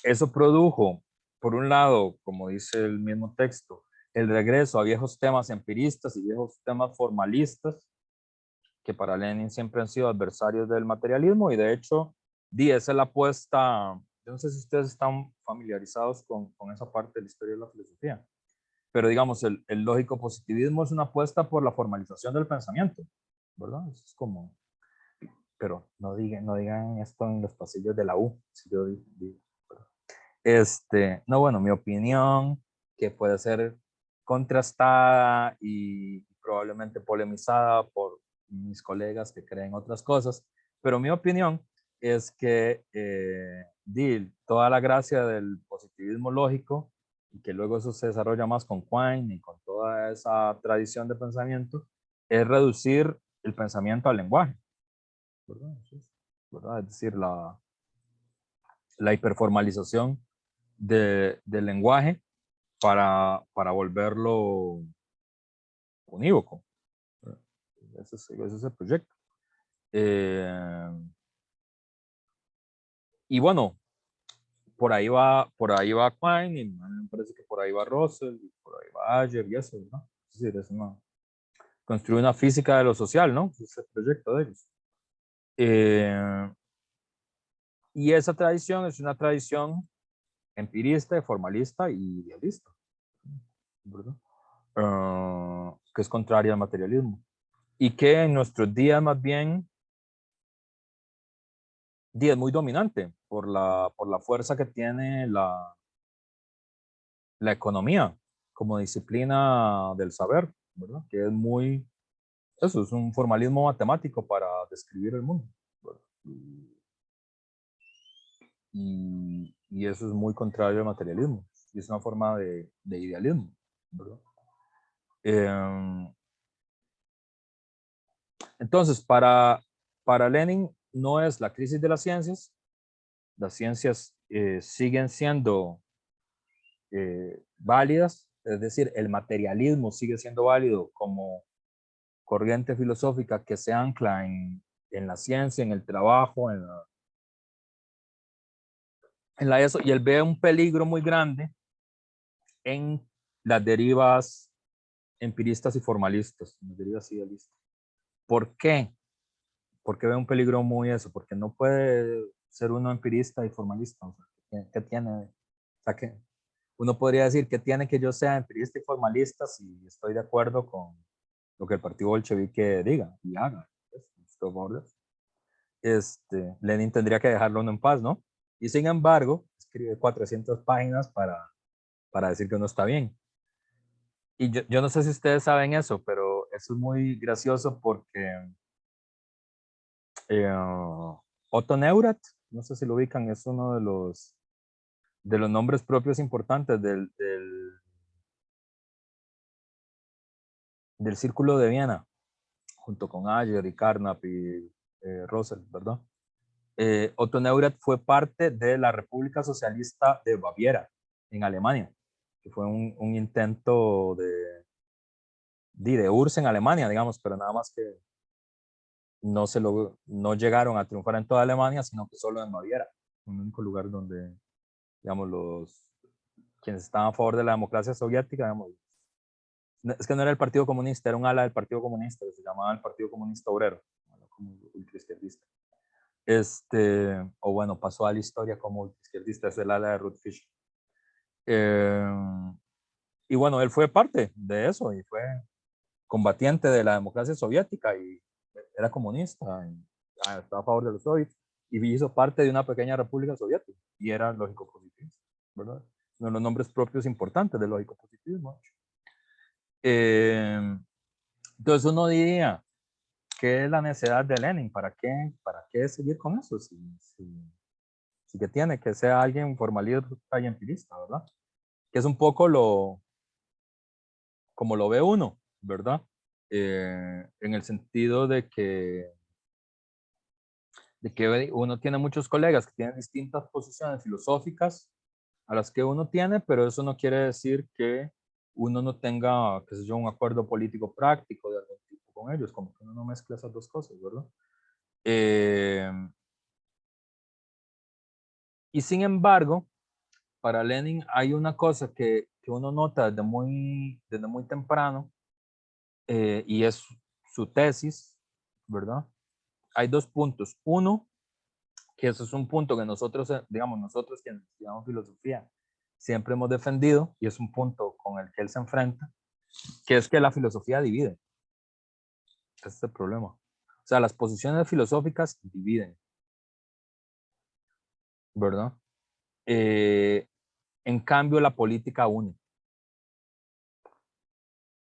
eso produjo, por un lado, como dice el mismo texto, el regreso a viejos temas empiristas y viejos temas formalistas, que para Lenin siempre han sido adversarios del materialismo, y de hecho, esa es la apuesta. Yo no sé si ustedes están familiarizados con esa parte de la historia de la filosofía, pero digamos, el lógico positivismo es una apuesta por la formalización del pensamiento, ¿verdad? Eso es como, pero no digan esto en los pasillos de la U. Si yo digo, no, bueno, mi opinión, que puede ser contrastada y probablemente polemizada por mis colegas que creen otras cosas, pero mi opinión es que toda la gracia del positivismo lógico, y que luego eso se desarrolla más con Quine y con toda esa tradición de pensamiento, es reducir el pensamiento al lenguaje, ¿verdad? ¿Verdad? Es decir, la hiperformalización del lenguaje para volverlo unívoco. Ese es el proyecto. Y bueno, por ahí va Quine, y me parece que por ahí va Russell, y por ahí va Ayer y eso, ¿no? Es decir, construir una física de lo social, ¿no? Ese es el proyecto de ellos. Y esa tradición es una tradición empirista, formalista y idealista, ¿verdad? Que es contraria al materialismo. Y que en nuestros días más bien es muy dominante por la fuerza que tiene la economía como disciplina del saber, ¿verdad? Que es muy, eso es un formalismo matemático para describir el mundo, ¿verdad? Y eso es muy contrario al materialismo, y es una forma de idealismo, ¿verdad? Entonces, para Lenin no es la crisis de las ciencias siguen siendo válidas, es decir, el materialismo sigue siendo válido como corriente filosófica que se ancla en la ciencia, en el trabajo, en la eso, y él ve un peligro muy grande en las derivas empiristas y formalistas, en las derivas idealistas. ¿Por qué? Porque ve un peligro muy eso, porque no puede ser uno empirista y formalista. O sea, ¿qué tiene? O sea, que uno podría decir que tiene que yo sea empirista y formalista si estoy de acuerdo con lo que el partido bolchevique diga y haga. Lenin tendría que dejarlo uno en paz, ¿no? Y sin embargo, escribe 400 páginas para decir que uno está bien. Y yo no sé si ustedes saben eso, pero eso es muy gracioso porque Otto Neurath, no sé si lo ubican, es uno de los nombres propios importantes del Círculo de Viena, junto con Ayer y Carnap y Russell, ¿verdad? Otto Neurath fue parte de la República Socialista de Baviera, en Alemania, que fue un intento de URSS en Alemania, digamos, pero nada más que no llegaron a triunfar en toda Alemania, sino que solo en Baviera, un único lugar donde, digamos, quienes estaban a favor de la democracia soviética, digamos, es que no era el Partido Comunista, era un ala del Partido Comunista, que se llamaba el Partido Comunista Obrero, como ultraizquierdista. O bueno, pasó a la historia como ultraizquierdista, es el ala de Ruth Fisher. Y bueno, él fue parte de eso y fue combatiente de la democracia soviética y era comunista, y estaba a favor de los soviets y hizo parte de una pequeña república soviética y era lógico positivista, ¿verdad? Uno de los nombres propios importantes del lógico positivismo. Entonces uno diría, ¿qué es la necesidad de Lenin? ¿Para qué seguir con eso? Si que tiene que ser alguien formalista y empirista, ¿verdad? Que es un poco como lo ve uno, ¿verdad? en el sentido de que uno tiene muchos colegas que tienen distintas posiciones filosóficas a las que uno tiene, pero eso no quiere decir que uno no tenga, qué sé yo, un acuerdo político práctico de algún tipo con ellos, como que uno no mezcla esas dos cosas, ¿verdad? Y sin embargo, para Lenin hay una cosa que uno nota desde muy temprano, y es su tesis, ¿verdad? Hay dos puntos. Uno, que eso es un punto que nosotros, digamos, nosotros que estudiamos filosofía, siempre hemos defendido, y es un punto con el que él se enfrenta, que es que la filosofía divide. Ese es el problema. O sea, las posiciones filosóficas dividen, ¿verdad? En cambio, la política une.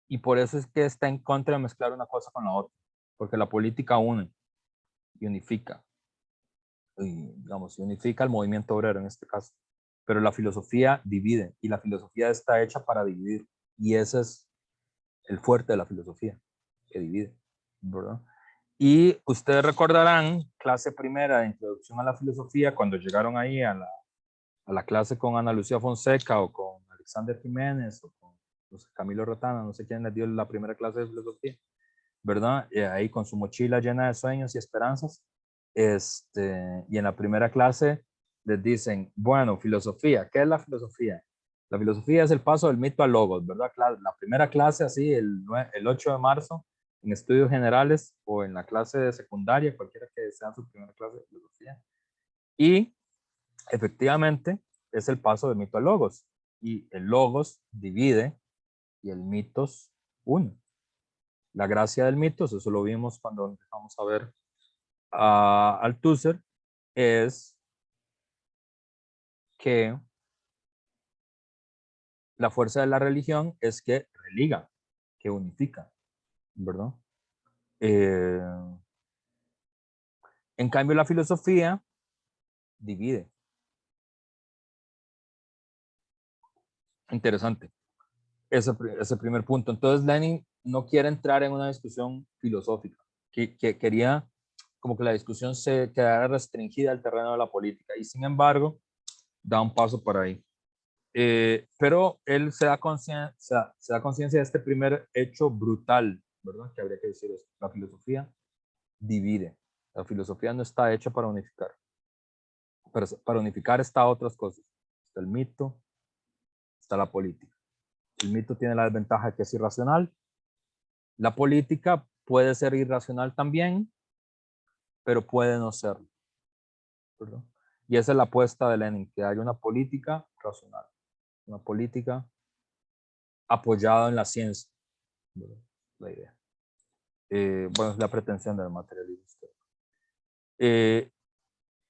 Y por eso es que está en contra de mezclar una cosa con la otra, porque la política une y unifica, y, digamos, unifica el movimiento obrero en este caso, pero la filosofía divide, y la filosofía está hecha para dividir, y ese es el fuerte de la filosofía, que divide, ¿verdad? Y ustedes recordarán, clase primera de introducción a la filosofía, cuando llegaron ahí a la clase con Ana Lucía Fonseca o con Alexander Jiménez o con no sé, Camilo Rotana, no sé quién les dio la primera clase de filosofía, ¿verdad? Ahí con su mochila llena de sueños y esperanzas. Y en la primera clase les dicen, bueno, filosofía, ¿qué es la filosofía? La filosofía es el paso del mito al logos, ¿verdad? La primera clase, así, el 8 de marzo, en estudios generales o en la clase de secundaria, cualquiera que sea su primera clase de filosofía. Y efectivamente es el paso del mito al logos. Y el logos divide y el mitos une. La gracia del mitos, eso lo vimos cuando empezamos a ver a Althusser, es que la fuerza de la religión es que religa, que unifica, ¿verdad? Eh, en cambio, la filosofía divide. Interesante. Ese primer punto. Entonces, Lenin no quiere entrar en una discusión filosófica, que quería como que la discusión se quedara restringida al terreno de la política, y sin embargo, da un paso para ahí. Pero él se da conciencia de este primer hecho brutal, ¿verdad? Que habría que decir esto. La filosofía divide. La filosofía no está hecha para unificar. Para unificar está otras cosas. Está el mito, está la política. El mito tiene la desventaja de que es irracional. La política puede ser irracional también, pero puede no serlo, ¿verdad? Y esa es la apuesta de Lenin, que haya una política racional, una política apoyada en la ciencia, ¿verdad? La idea. Bueno, es la pretensión del materialismo.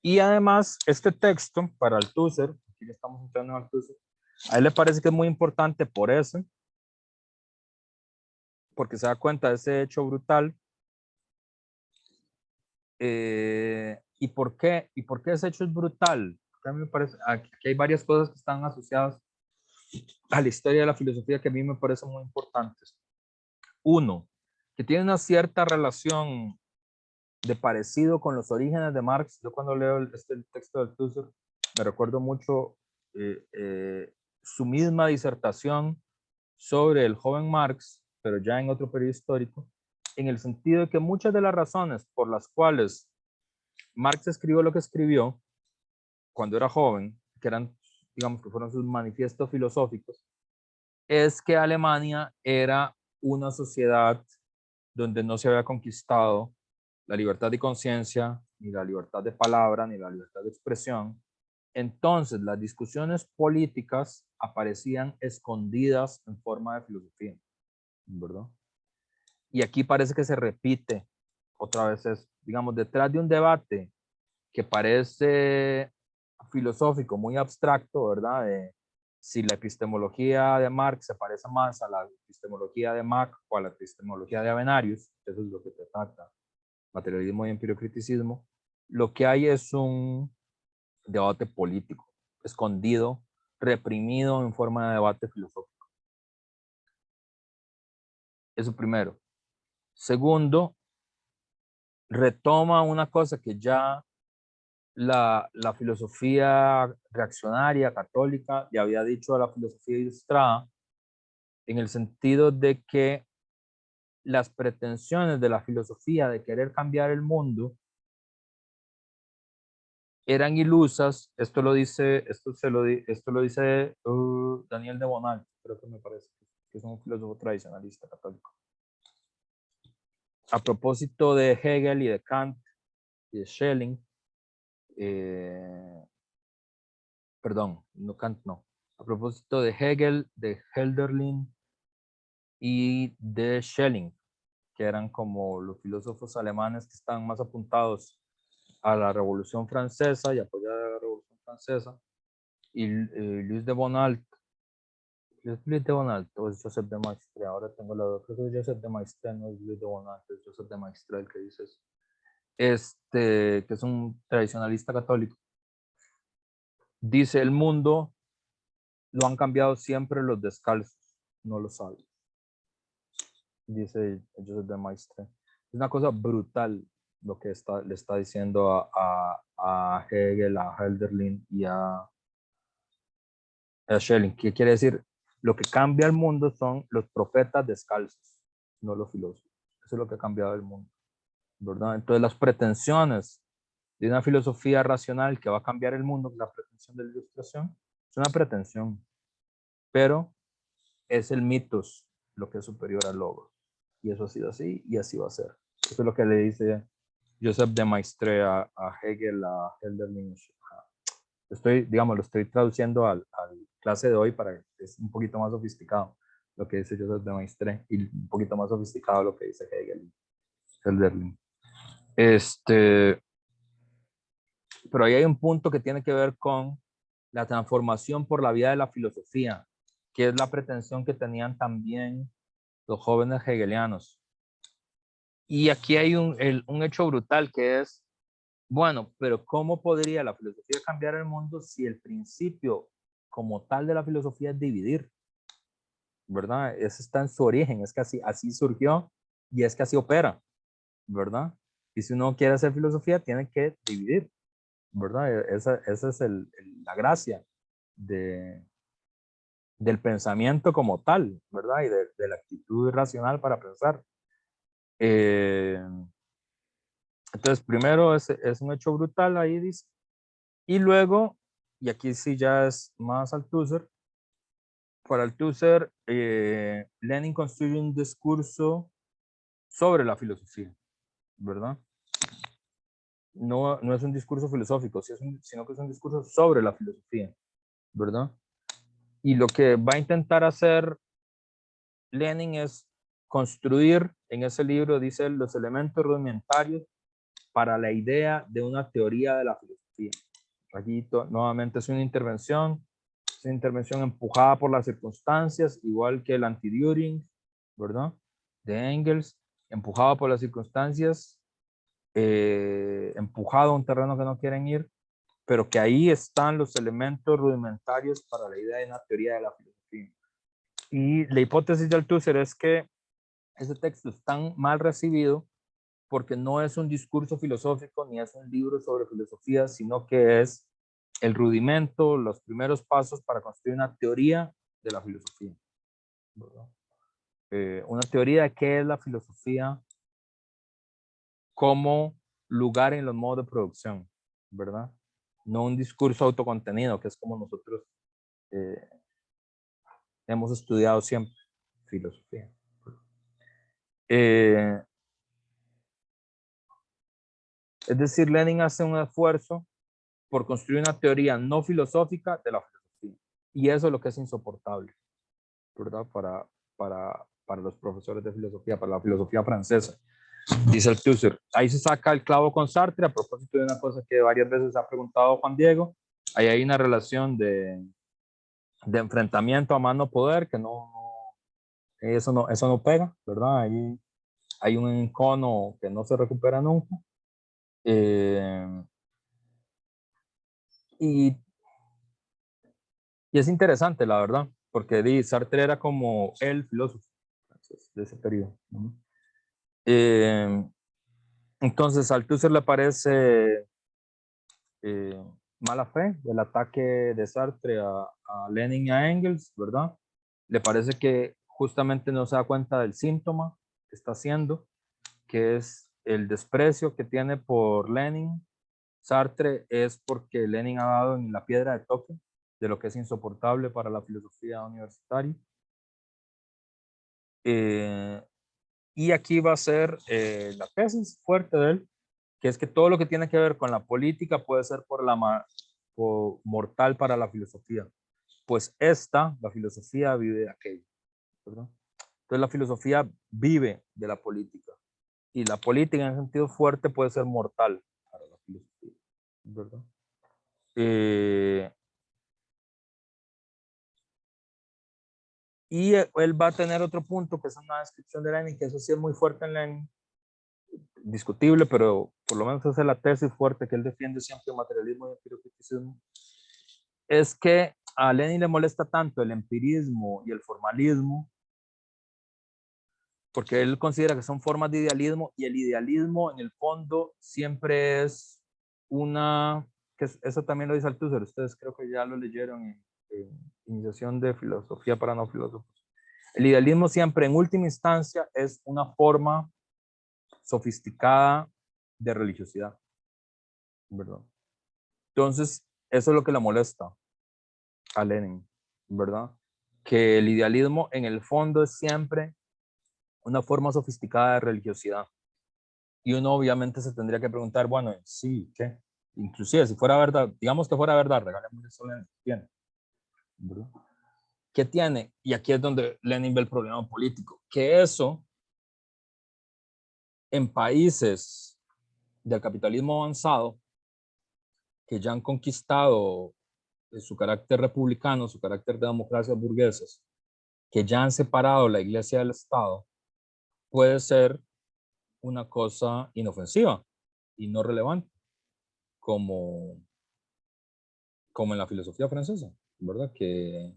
Y además, este texto para Althusser, aquí ya estamos entrando en Althusser, a él le parece que es muy importante por eso, porque se da cuenta de ese hecho brutal. ¿Y por qué? ¿Y por qué ese hecho es brutal? Porque a mí me parece, aquí hay varias cosas que están asociadas a la historia de la filosofía que a mí me parecen muy importantes. Uno, que tiene una cierta relación de parecido con los orígenes de Marx. Yo cuando leo el texto de Althusser me recuerdo mucho su misma disertación sobre el joven Marx, pero ya en otro periodo histórico, en el sentido de que muchas de las razones por las cuales Marx escribió lo que escribió cuando era joven, que eran, digamos, que fueron sus manifiestos filosóficos, es que Alemania era una sociedad donde no se había conquistado la libertad de conciencia, ni la libertad de palabra, ni la libertad de expresión. Entonces, las discusiones políticas aparecían escondidas en forma de filosofía, ¿verdad? Y aquí parece que se repite otra vez, es, digamos, detrás de un debate que parece filosófico, muy abstracto, ¿verdad? Si la epistemología de Marx se parece más a la epistemología de Mach o a la epistemología de Avenarius, eso es lo que te trata materialismo y empiriocriticismo, lo que hay es un debate político, escondido, reprimido en forma de debate filosófico. Eso primero. Segundo, retoma una cosa que ya la filosofía reaccionaria católica le había dicho a la filosofía ilustrada, en el sentido de que las pretensiones de la filosofía de querer cambiar el mundo eran ilusas. Esto lo dice Daniel de Bonald, creo que me parece, que es un filósofo tradicionalista católico. A propósito de Hegel y de Kant y de Schelling, perdón, no Kant, no. A propósito de Hegel, de Hölderlin y de Schelling, que eran como los filósofos alemanes que están más apuntados a la Revolución Francesa y apoyar a la Revolución Francesa, y Luis de Bonald, ¿es Luis de Bonald o es Joseph de Maistre? Ahora tengo la duda, creo que es Joseph de Maistre, no es Luis de Bonald, es Joseph de Maistre el que dice eso. Que es un tradicionalista católico. Dice, el mundo lo han cambiado siempre los descalzos, no los sabios. Dice Joseph de Maistre. Es una cosa brutal lo que le está diciendo a Hegel, a Hölderlin y a Schelling. ¿Qué quiere decir? Lo que cambia el mundo son los profetas descalzos, no los filósofos. Eso es lo que ha cambiado el mundo, ¿verdad? Entonces las pretensiones de una filosofía racional que va a cambiar el mundo, la pretensión de la ilustración, es una pretensión, pero es el mitos lo que es superior al logro. Y eso ha sido así y así va a ser. Eso es lo que le dice Joseph de Maistre a Hegel, a Hölderlin. Lo estoy traduciendo al clase de hoy para que es un poquito más sofisticado lo que dice Joseph de Maistre y un poquito más sofisticado lo que dice Hegel y Hölderlin. Pero ahí hay un punto que tiene que ver con la transformación por la vía de la filosofía, que es la pretensión que tenían también los jóvenes hegelianos. Y aquí hay un hecho brutal que es, bueno, pero ¿cómo podría la filosofía cambiar el mundo si el principio como tal de la filosofía es dividir? ¿Verdad? Eso está en su origen, es que así surgió y es que así opera, ¿verdad? Y si uno quiere hacer filosofía, tiene que dividir, ¿verdad? Esa es la gracia del pensamiento como tal, ¿verdad? Y de la actitud racional para pensar. Entonces, primero es un hecho brutal, ahí dice. Y luego, y aquí sí ya es más Althusser, para Althusser, Lenin construye un discurso sobre la filosofía, ¿verdad? No es un discurso filosófico, sino que es un discurso sobre la filosofía, ¿verdad? Y lo que va a intentar hacer Lenin es construir, en ese libro dice, los elementos rudimentarios para la idea de una teoría de la filosofía. Aquí nuevamente es una intervención empujada por las circunstancias, igual que el anti-Düring, ¿verdad? De Engels, empujado por las circunstancias, empujado a un terreno que no quieren ir, pero que ahí están los elementos rudimentarios para la idea de una teoría de la filosofía. Y la hipótesis de Althusser es que ese texto es tan mal recibido porque no es un discurso filosófico ni es un libro sobre filosofía, sino que es el rudimento, los primeros pasos para construir una teoría de la filosofía, ¿verdad? Una teoría de qué es la filosofía como lugar en los modos de producción, ¿verdad? No un discurso autocontenido, que es como nosotros hemos estudiado siempre filosofía. Es decir, Lenin hace un esfuerzo por construir una teoría no filosófica de la filosofía. Y eso es lo que es insoportable, ¿verdad? Para los profesores de filosofía, para la filosofía francesa. Dice Althusser, ahí se saca el clavo con Sartre a propósito de una cosa que varias veces ha preguntado Juan Diego. Ahí hay una relación de enfrentamiento a mano poder que eso no pega, ¿verdad? Ahí hay un encono que no se recupera nunca. Y es interesante, la verdad, porque Sartre era como el filósofo de ese periodo, ¿no? Eh, entonces, a Althusser le parece mala fe el ataque de Sartre a Lenin y a Engels, ¿verdad? Le parece que justamente no se da cuenta del síntoma que está haciendo, que es el desprecio que tiene por Lenin. Sartre es porque Lenin ha dado en la piedra de toque de lo que es insoportable para la filosofía universitaria. Y aquí va a ser la tesis fuerte de él, que es que todo lo que tiene que ver con la política puede ser por mortal para la filosofía. Pues la filosofía vive de aquello, ¿verdad? Entonces la filosofía vive de la política y la política en sentido fuerte puede ser mortal para la filosofía, ¿verdad? Y él va a tener otro punto que es una descripción de Lenin, que eso sí es muy fuerte en Lenin, discutible, pero por lo menos esa es la tesis fuerte que él defiende siempre, el materialismo y el empiricismo, es que a Lenin le molesta tanto el empirismo y el formalismo, porque él considera que son formas de idealismo y el idealismo en el fondo siempre es eso también lo dice Althusser, ustedes creo que ya lo leyeron en Iniciación de Filosofía para no filósofos. El idealismo siempre en última instancia es una forma sofisticada de religiosidad, ¿verdad? Entonces, eso es lo que le molesta a Lenin, ¿verdad? Que el idealismo en el fondo es siempre una forma sofisticada de religiosidad. Y uno obviamente se tendría que preguntar, bueno, sí, ¿qué? Inclusive si fuera verdad, digamos que fuera verdad, regalemos eso, Lenin, ¿tiene? ¿Verdad? ¿Qué tiene? Y aquí es donde Lenin ve el problema político, que eso en países del capitalismo avanzado, que ya han conquistado su carácter republicano, su carácter de democracias burguesas, que ya han separado la iglesia del Estado, puede ser una cosa inofensiva y no relevante, como, como en la filosofía francesa, ¿verdad? Que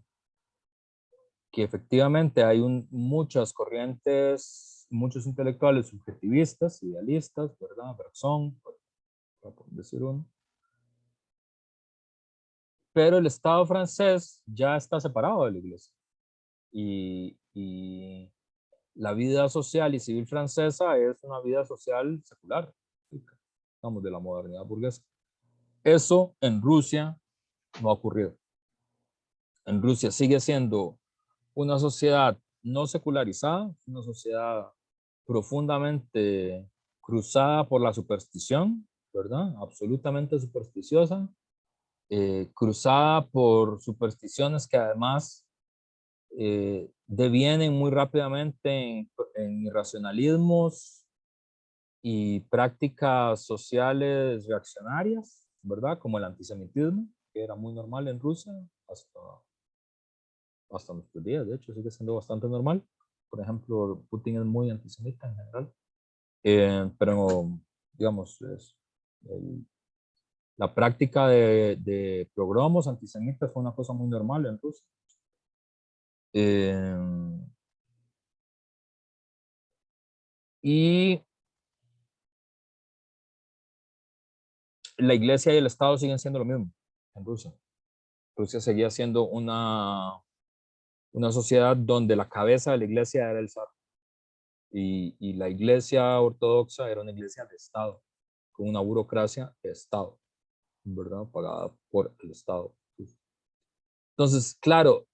efectivamente hay muchas corrientes, muchos intelectuales subjetivistas, idealistas, ¿verdad? Bergson, para decir uno. Pero el Estado francés ya está separado de la iglesia. Y la vida social y civil francesa es una vida social secular, digamos, de la modernidad burguesa. Eso en Rusia no ha ocurrido. En Rusia sigue siendo una sociedad no secularizada, una sociedad profundamente cruzada por la superstición, ¿verdad? Absolutamente supersticiosa, cruzada por supersticiones que además devienen muy rápidamente en irracionalismos y prácticas sociales reaccionarias, ¿verdad? Como el antisemitismo, que era muy normal en Rusia hasta nuestros días, de hecho, sigue siendo bastante normal. Por ejemplo, Putin es muy antisemita en general, pero, digamos, la práctica de progromos antisemitas fue una cosa muy normal en Rusia. Eh, y la iglesia y el Estado siguen siendo lo mismo en Rusia. Rusia seguía siendo una sociedad donde la cabeza de la iglesia era el zar y la iglesia ortodoxa era una iglesia de Estado, con una burocracia de Estado, ¿verdad? Pagada por el Estado. Entonces, claro,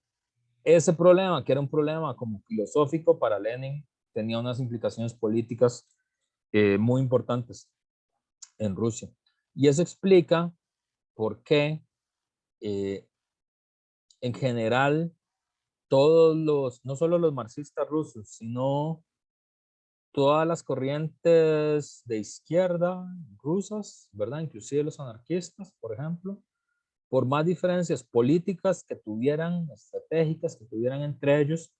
ese problema, que era un problema como filosófico para Lenin, tenía unas implicaciones políticas muy importantes en Rusia. Y eso explica por qué eh, en general no solo los marxistas rusos, sino todas las corrientes de izquierda rusas, ¿verdad? Inclusive los anarquistas, por ejemplo, por más diferencias políticas que tuvieran, estratégicas que tuvieran entre ellos,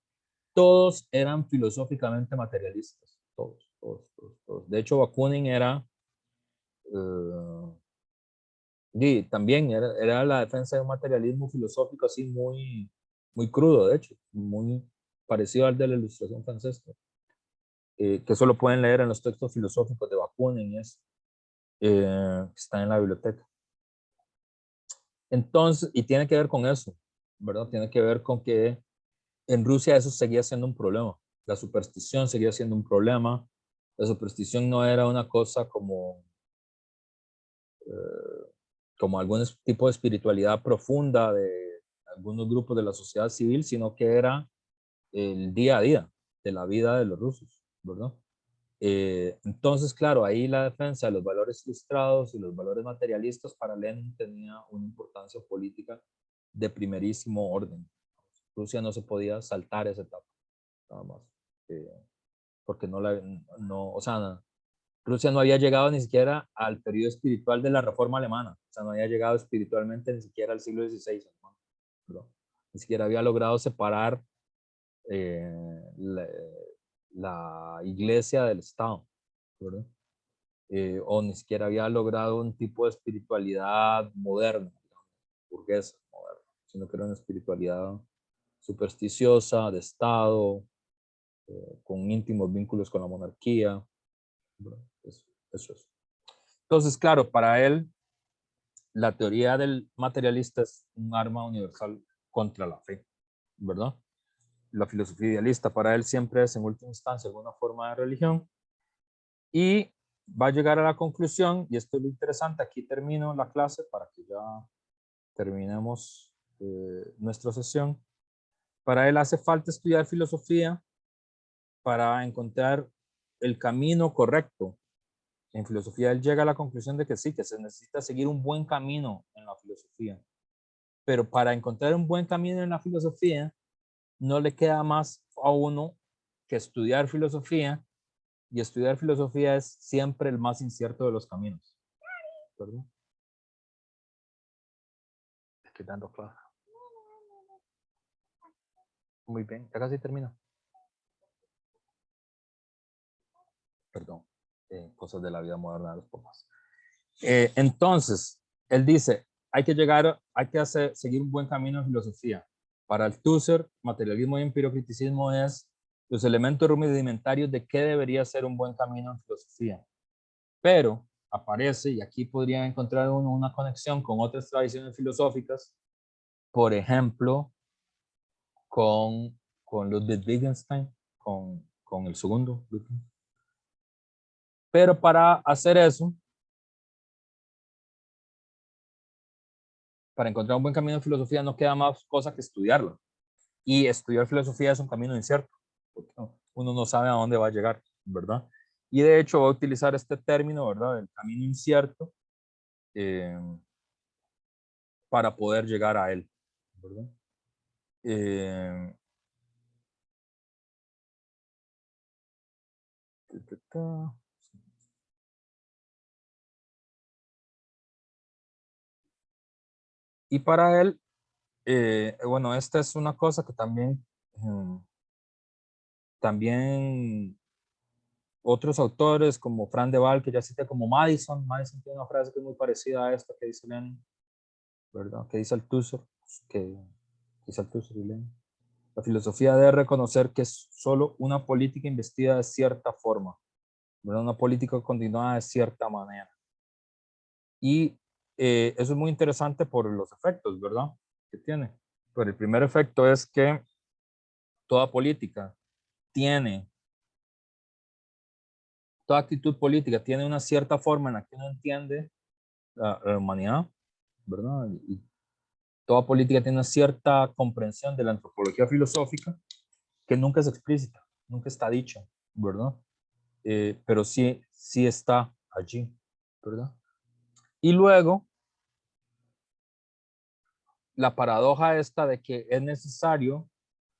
todos eran filosóficamente materialistas, todos, todos, todos, todos. De hecho, Bakunin también era la defensa de un materialismo filosófico así muy, muy crudo, de hecho, muy parecido al de la Ilustración francesa. que eso lo pueden leer en los textos filosóficos de Bakunin, está en la biblioteca. Entonces, y tiene que ver con eso, ¿verdad? Tiene que ver con que en Rusia eso seguía siendo un problema. La superstición seguía siendo un problema. La superstición no era una cosa como algún tipo de espiritualidad profunda de algunos grupos de la sociedad civil, sino que era el día a día de la vida de los rusos, ¿verdad? Entonces, claro, ahí la defensa de los valores ilustrados y los valores materialistas para Lenin tenía una importancia política de primerísimo orden. Rusia no se podía saltar esa etapa, nada más, porque o sea, Rusia no había llegado ni siquiera al periodo espiritual de la Reforma Alemana, o sea, no había llegado espiritualmente ni siquiera al siglo XVI, ¿no? Ni siquiera había logrado separar la iglesia del Estado, ¿verdad? O ni siquiera había logrado un tipo de espiritualidad moderna, digamos, burguesa, moderna, sino que era una espiritualidad supersticiosa, de Estado, con íntimos vínculos con la monarquía. ¿Verdad? Eso es. Entonces, claro, para él, la teoría del materialista es un arma universal contra la fe, ¿verdad? La filosofía idealista para él siempre es, en última instancia, alguna forma de religión. Y va a llegar a la conclusión, y esto es lo interesante, aquí termino la clase para que ya terminemos nuestra sesión. Para él hace falta estudiar filosofía para encontrar el camino correcto. En filosofía él llega a la conclusión de que sí, que se necesita seguir un buen camino en la filosofía. Pero para encontrar un buen camino en la filosofía, no le queda más a uno que estudiar filosofía, y estudiar filosofía es siempre el más incierto de los caminos. ¿Perdón? Estoy dando clase. Muy bien, ya casi termino. Perdón, cosas de la vida moderna de los papás. Entonces, él dice, hay que seguir un buen camino en filosofía. Para el Tusser, materialismo y empiricriticismo es los elementos rudimentarios de qué debería ser un buen camino en filosofía. Pero aparece, y aquí podría encontrar uno una conexión con otras tradiciones filosóficas, por ejemplo, con Ludwig Wittgenstein, con el segundo. Pero para hacer eso, para encontrar un buen camino en filosofía, no queda más cosa que estudiarlo. Y estudiar filosofía es un camino incierto, porque uno no sabe a dónde va a llegar, ¿verdad? Y de hecho voy a utilizar este término, ¿verdad? El camino incierto, eh, para poder llegar a él, ¿verdad? Eh, y para él, bueno, esta es una cosa que también otros autores como Fran de Waal, que ya cité, como Madison tiene una frase que es muy parecida a esta que dice Lenin, ¿verdad? Que dice Althusser, que dice Althusser y Lenin. La filosofía debe reconocer que es solo una política investida de cierta forma, ¿verdad? Una política continuada de cierta manera. Y eso es muy interesante por los efectos, ¿verdad? Que tiene. Pero el primer efecto es que toda política tiene, toda actitud política tiene una cierta forma en la que uno entiende la humanidad, ¿verdad? Y toda política tiene una cierta comprensión de la antropología filosófica que nunca es explícita, nunca está dicha, ¿verdad? Pero sí está allí, ¿verdad? Y luego, la paradoja esta de que es necesario,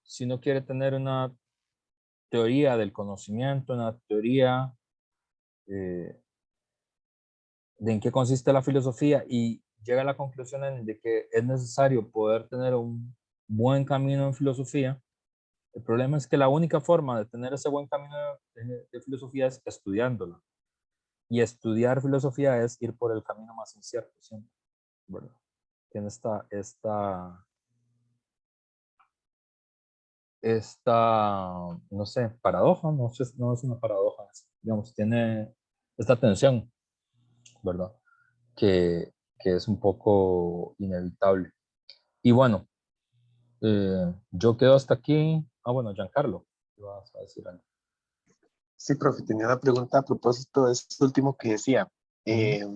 si uno quiere tener una teoría del conocimiento, una teoría eh, de en qué consiste la filosofía, y llega a la conclusión de que es necesario poder tener un buen camino en filosofía. El problema es que la única forma de tener ese buen camino de filosofía es estudiándola. Y estudiar filosofía es ir por el camino más incierto siempre, ¿verdad? Tiene esta, no sé, paradoja, no sé, no es una paradoja, digamos, tiene esta tensión, ¿verdad? Que es un poco inevitable. Y bueno, yo quedo hasta aquí. Ah, bueno, Giancarlo, ¿qué vas a decir algo? Sí, profe, tenía una pregunta a propósito de esto último que decía. Ujú. Eh,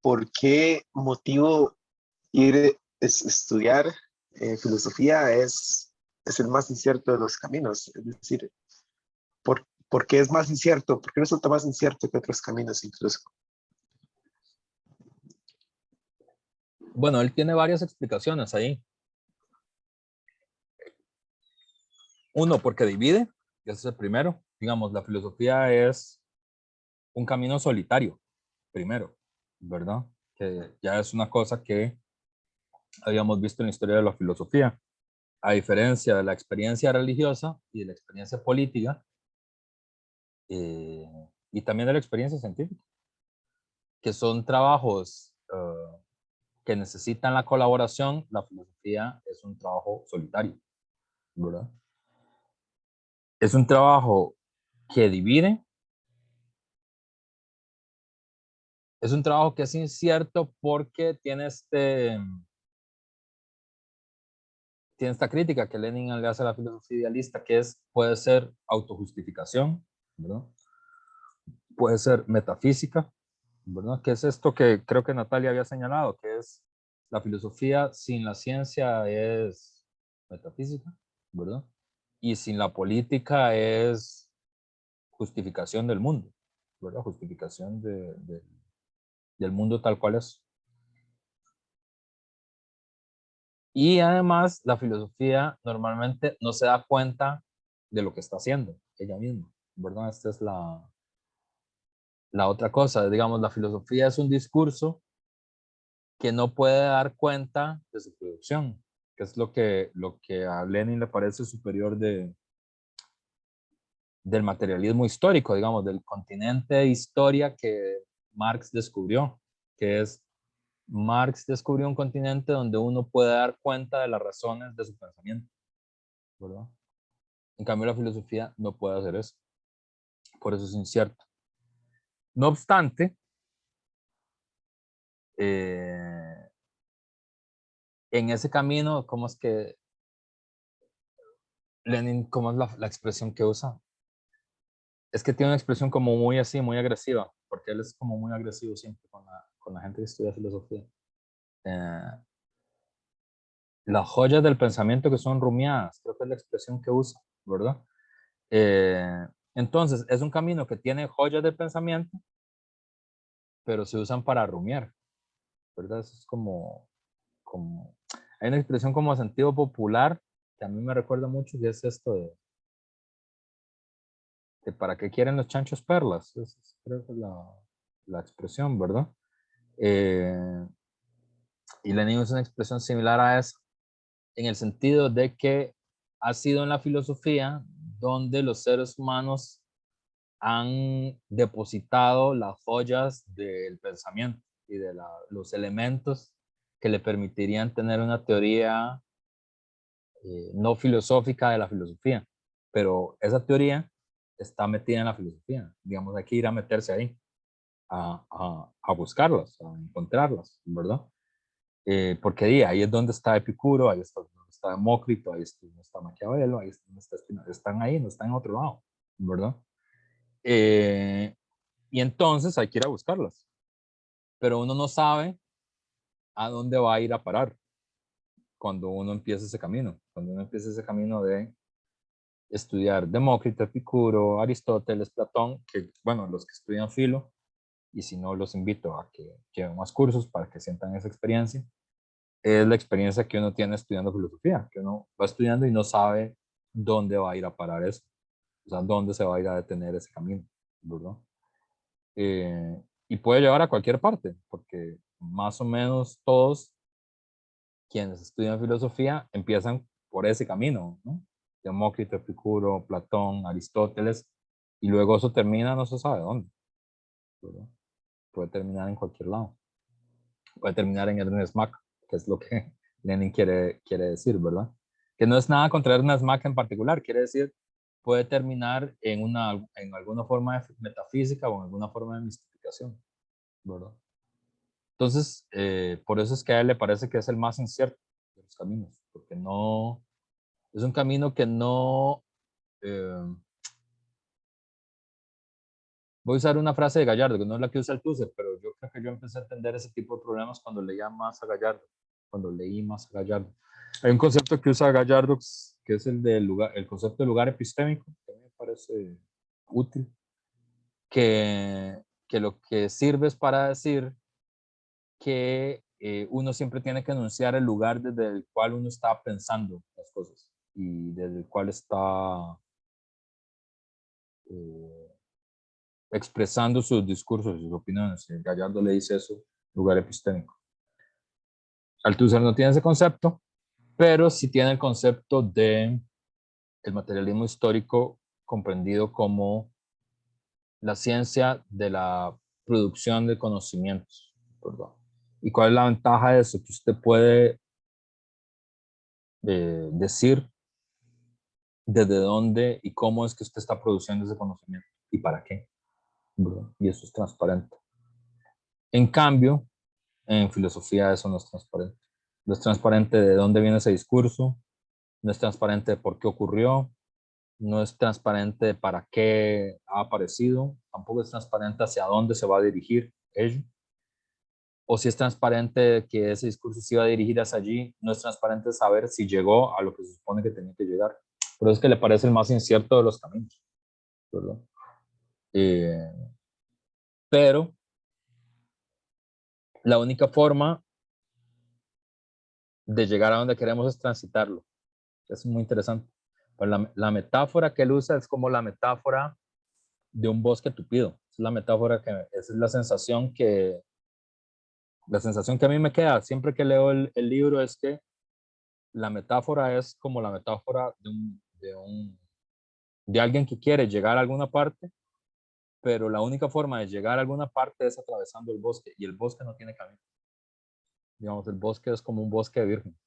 ¿Por qué motivo ir estudiar filosofía es el más incierto de los caminos? Es decir, ¿por qué es más incierto? ¿Por qué resulta más incierto que otros caminos incluso? Bueno, él tiene varias explicaciones ahí. Uno, porque divide, ese es el primero. Digamos, la filosofía es un camino solitario, primero, ¿verdad? Que ya es una cosa que habíamos visto en la historia de la filosofía. A diferencia de la experiencia religiosa y de la experiencia política, y también de la experiencia científica, que son trabajos que necesitan la colaboración, la filosofía es un trabajo solitario, ¿verdad? Es un trabajo que divide, es un trabajo que es incierto porque tiene esta crítica que Lenin le hace a la filosofía idealista, que puede ser autojustificación, ¿verdad? Puede ser metafísica, ¿verdad? Que es esto que creo que Natalia había señalado, que es la filosofía sin la ciencia es metafísica, ¿verdad? Y sin la política es justificación del mundo, ¿verdad? Justificación del mundo tal cual es. Y además, la filosofía normalmente no se da cuenta de lo que está haciendo ella misma, ¿verdad? Esta es la otra cosa. Digamos, la filosofía es un discurso que no puede dar cuenta de su producción, que es lo que a Lenin le parece superior del materialismo histórico, digamos, del continente de historia que Marx descubrió, que es Marx descubrió un continente donde uno puede dar cuenta de las razones de su pensamiento, ¿verdad? En cambio, la filosofía no puede hacer eso, por eso es incierto. No obstante, en ese camino, ¿cómo es que Lenin, cómo es la expresión que usa? Es que tiene una expresión como muy así, muy agresiva, porque él es como muy agresivo siempre con la gente que estudia filosofía. Eh, las joyas del pensamiento que son rumiadas, creo que es la expresión que usa, ¿verdad? Eh, entonces, es un camino que tiene joyas del pensamiento, pero se usan para rumiar, ¿verdad? Eso es como, hay una expresión como sentido popular que a mí me recuerda mucho, y es esto de ¿para qué quieren los chanchos perlas? Creo que es la expresión, ¿verdad? Eh, y Lenin usa una expresión similar a esa, en el sentido de que ha sido en la filosofía donde los seres humanos han depositado las joyas del pensamiento y de los elementos que le permitirían tener una teoría no filosófica de la filosofía, pero esa teoría está metida en la filosofía. Digamos, hay que ir a meterse ahí, a buscarlas, a encontrarlas, ¿verdad? Porque ahí es donde está Epicuro, ahí está donde está Demócrito, ahí está donde está Maquiavelo, ahí está donde está Spinoza, están ahí, no están en otro lado, ¿verdad? Y entonces hay que ir a buscarlas, pero uno no sabe a dónde va a ir a parar cuando uno empieza ese camino, cuando uno empieza ese camino de estudiar Demócrito, Epicuro, Aristóteles, Platón, que bueno, los que estudian filo, y si no los invito a que lleven más cursos para que sientan esa experiencia, es la experiencia que uno tiene estudiando filosofía, que uno va estudiando y no sabe dónde va a ir a parar eso, o sea, dónde se va a ir a detener ese camino, ¿verdad? Y puede llevar a cualquier parte, porque más o menos todos quienes estudian filosofía empiezan por ese camino, ¿no? Demócrito, Epicuro, Platón, Aristóteles, y luego eso termina no se sabe dónde, ¿verdad? Puede terminar en cualquier lado, puede terminar en el Smack, que es lo que Lenin quiere decir, ¿verdad? que no es nada contra una SMAC en particular, quiere decir, puede terminar en alguna forma de metafísica o en alguna forma de mistificación, ¿verdad? Entonces, por eso es que a él le parece que es el más incierto de los caminos, porque no, es un camino que no, voy a usar una frase de Gallardo, que no es la que usa el Tusser, pero yo creo que yo empecé a entender ese tipo de problemas cuando leía más a Gallardo, cuando leí más a Gallardo. Hay un concepto que usa Gallardo, que es el del lugar, el concepto de lugar epistémico, que a mí me parece útil, que lo que sirve es para decir que uno siempre tiene que enunciar el lugar desde el cual uno está pensando las cosas y desde el cual está expresando sus discursos, sus opiniones. Gallardo le dice eso, lugar epistémico. Althusser no tiene ese concepto, pero sí tiene el concepto de el materialismo histórico comprendido como la ciencia de la producción de conocimientos, ¿verdad? ¿Y cuál es la ventaja de eso? Que usted puede decir desde dónde y cómo es que usted está produciendo ese conocimiento y para qué, ¿verdad? Y eso es transparente. En cambio, en filosofía eso no es transparente. No es transparente de dónde viene ese discurso, no es transparente de por qué ocurrió, no es transparente de para qué ha aparecido, tampoco es transparente hacia dónde se va a dirigir ello. O si es transparente que ese discurso se iba a dirigir hacia allí, no es transparente saber si llegó a lo que se supone que tenía que llegar. Por eso es que le parece el más incierto de los caminos, ¿verdad? Pero la única forma de llegar a donde queremos es transitarlo. Es muy interesante. Pues la metáfora que él usa es como la metáfora de un bosque tupido. Es la metáfora esa es la sensación que a mí me queda siempre que leo el libro es que la metáfora es como la metáfora de alguien que quiere llegar a alguna parte, pero la única forma de llegar a alguna parte es atravesando el bosque y el bosque no tiene camino. Digamos, el bosque es como un bosque virgen,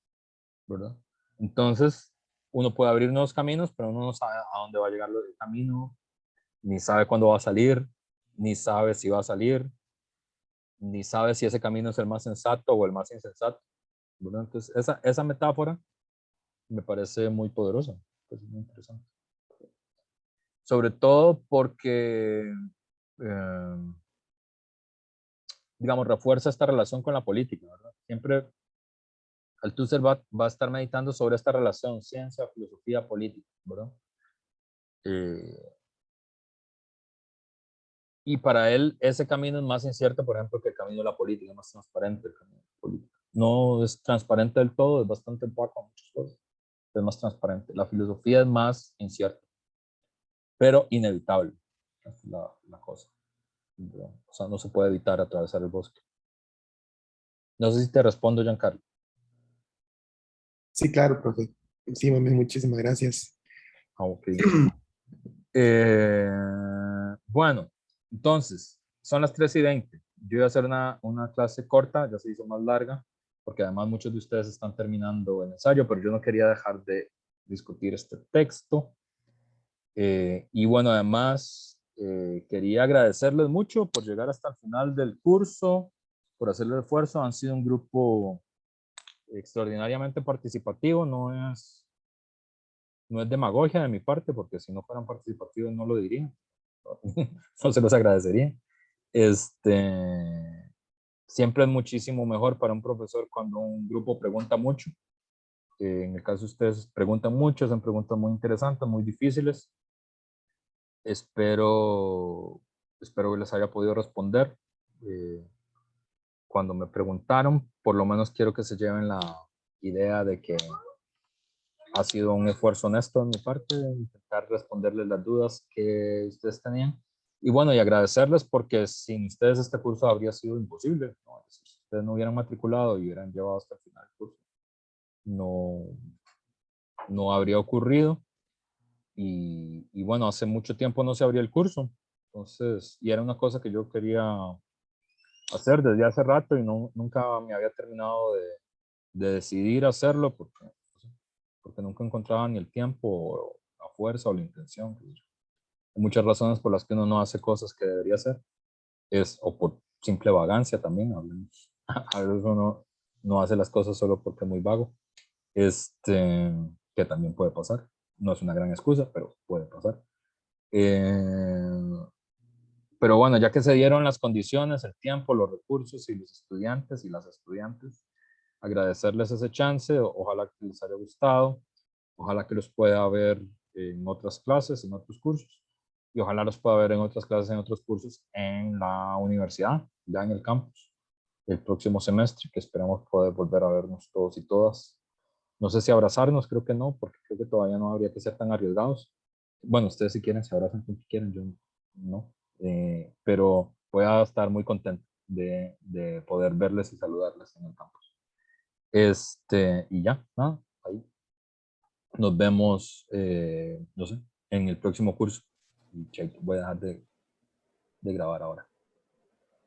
¿verdad? Entonces, uno puede abrir nuevos caminos, pero uno no sabe a dónde va a llegar el camino, ni sabe cuándo va a salir, ni sabe si va a salir, ni sabe si ese camino es el más sensato o el más insensato, ¿verdad? Entonces, esa metáfora me parece muy poderosa, es muy interesante. Sobre todo porque, digamos, refuerza esta relación con la política, ¿verdad? Siempre Althusser va a estar meditando sobre esta relación ciencia, filosofía, política, ¿verdad? Y para él ese camino es más incierto, por ejemplo, que el camino de la política, es más transparente el camino de la política. No es transparente del todo, es bastante opaco en muchas cosas, es más transparente. La filosofía es más incierta, pero inevitable, es la cosa. ¿Verdad? O sea, no se puede evitar atravesar el bosque. No sé si te respondo, Giancarlo. Sí, claro, profe. Sí, mami, muchísimas gracias. Ok. Bueno, entonces, son las 3:20. Yo voy a hacer una clase corta, ya se hizo más larga, porque además muchos de ustedes están terminando el ensayo, pero yo no quería dejar de discutir este texto. Y bueno, además, quería agradecerles mucho por llegar hasta el final del curso, por hacer el esfuerzo. Han sido un grupo extraordinariamente participativo, no es demagogia de mi parte, porque si no fueran participativos no lo diría. No se los agradecería. Siempre es muchísimo mejor para un profesor cuando un grupo pregunta mucho. En el caso de ustedes preguntan mucho, son preguntas muy interesantes, muy difíciles. Espero que les haya podido responder. Cuando me preguntaron, por lo menos quiero que se lleven la idea de que ha sido un esfuerzo honesto de mi parte, intentar responderles las dudas que ustedes tenían. Y bueno, y agradecerles porque sin ustedes este curso habría sido imposible, ¿no? Si ustedes no hubieran matriculado y hubieran llevado hasta el final del curso, no habría ocurrido. Y bueno, hace mucho tiempo no se abría el curso. Entonces, y era una cosa que yo quería hacer desde hace rato y nunca me había terminado de decidir hacerlo porque porque nunca encontraba ni el tiempo, o la fuerza o la intención. Hay muchas razones por las que uno no hace cosas que debería hacer, o por simple vagancia también. A veces uno no hace las cosas solo porque es muy vago, que también puede pasar. No es una gran excusa, pero puede pasar. Pero bueno, ya que se dieron las condiciones, el tiempo, los recursos y los estudiantes y las estudiantes, agradecerles ese chance. Ojalá que les haya gustado, ojalá que los pueda ver en otras clases, en otros cursos, y ojalá los pueda ver en otras clases, en otros cursos en la universidad, ya en el campus, el próximo semestre, que esperamos poder volver a vernos todos y todas. No sé si abrazarnos, creo que no, porque creo que todavía no habría que ser tan arriesgados. Bueno, ustedes si quieren se abrazan con quien quieran, yo no. Pero voy a estar muy contento de poder verles y saludarles en el campus. Y ya, nada, ahí. Nos vemos, no sé, en el próximo curso. Y voy a dejar de grabar ahora.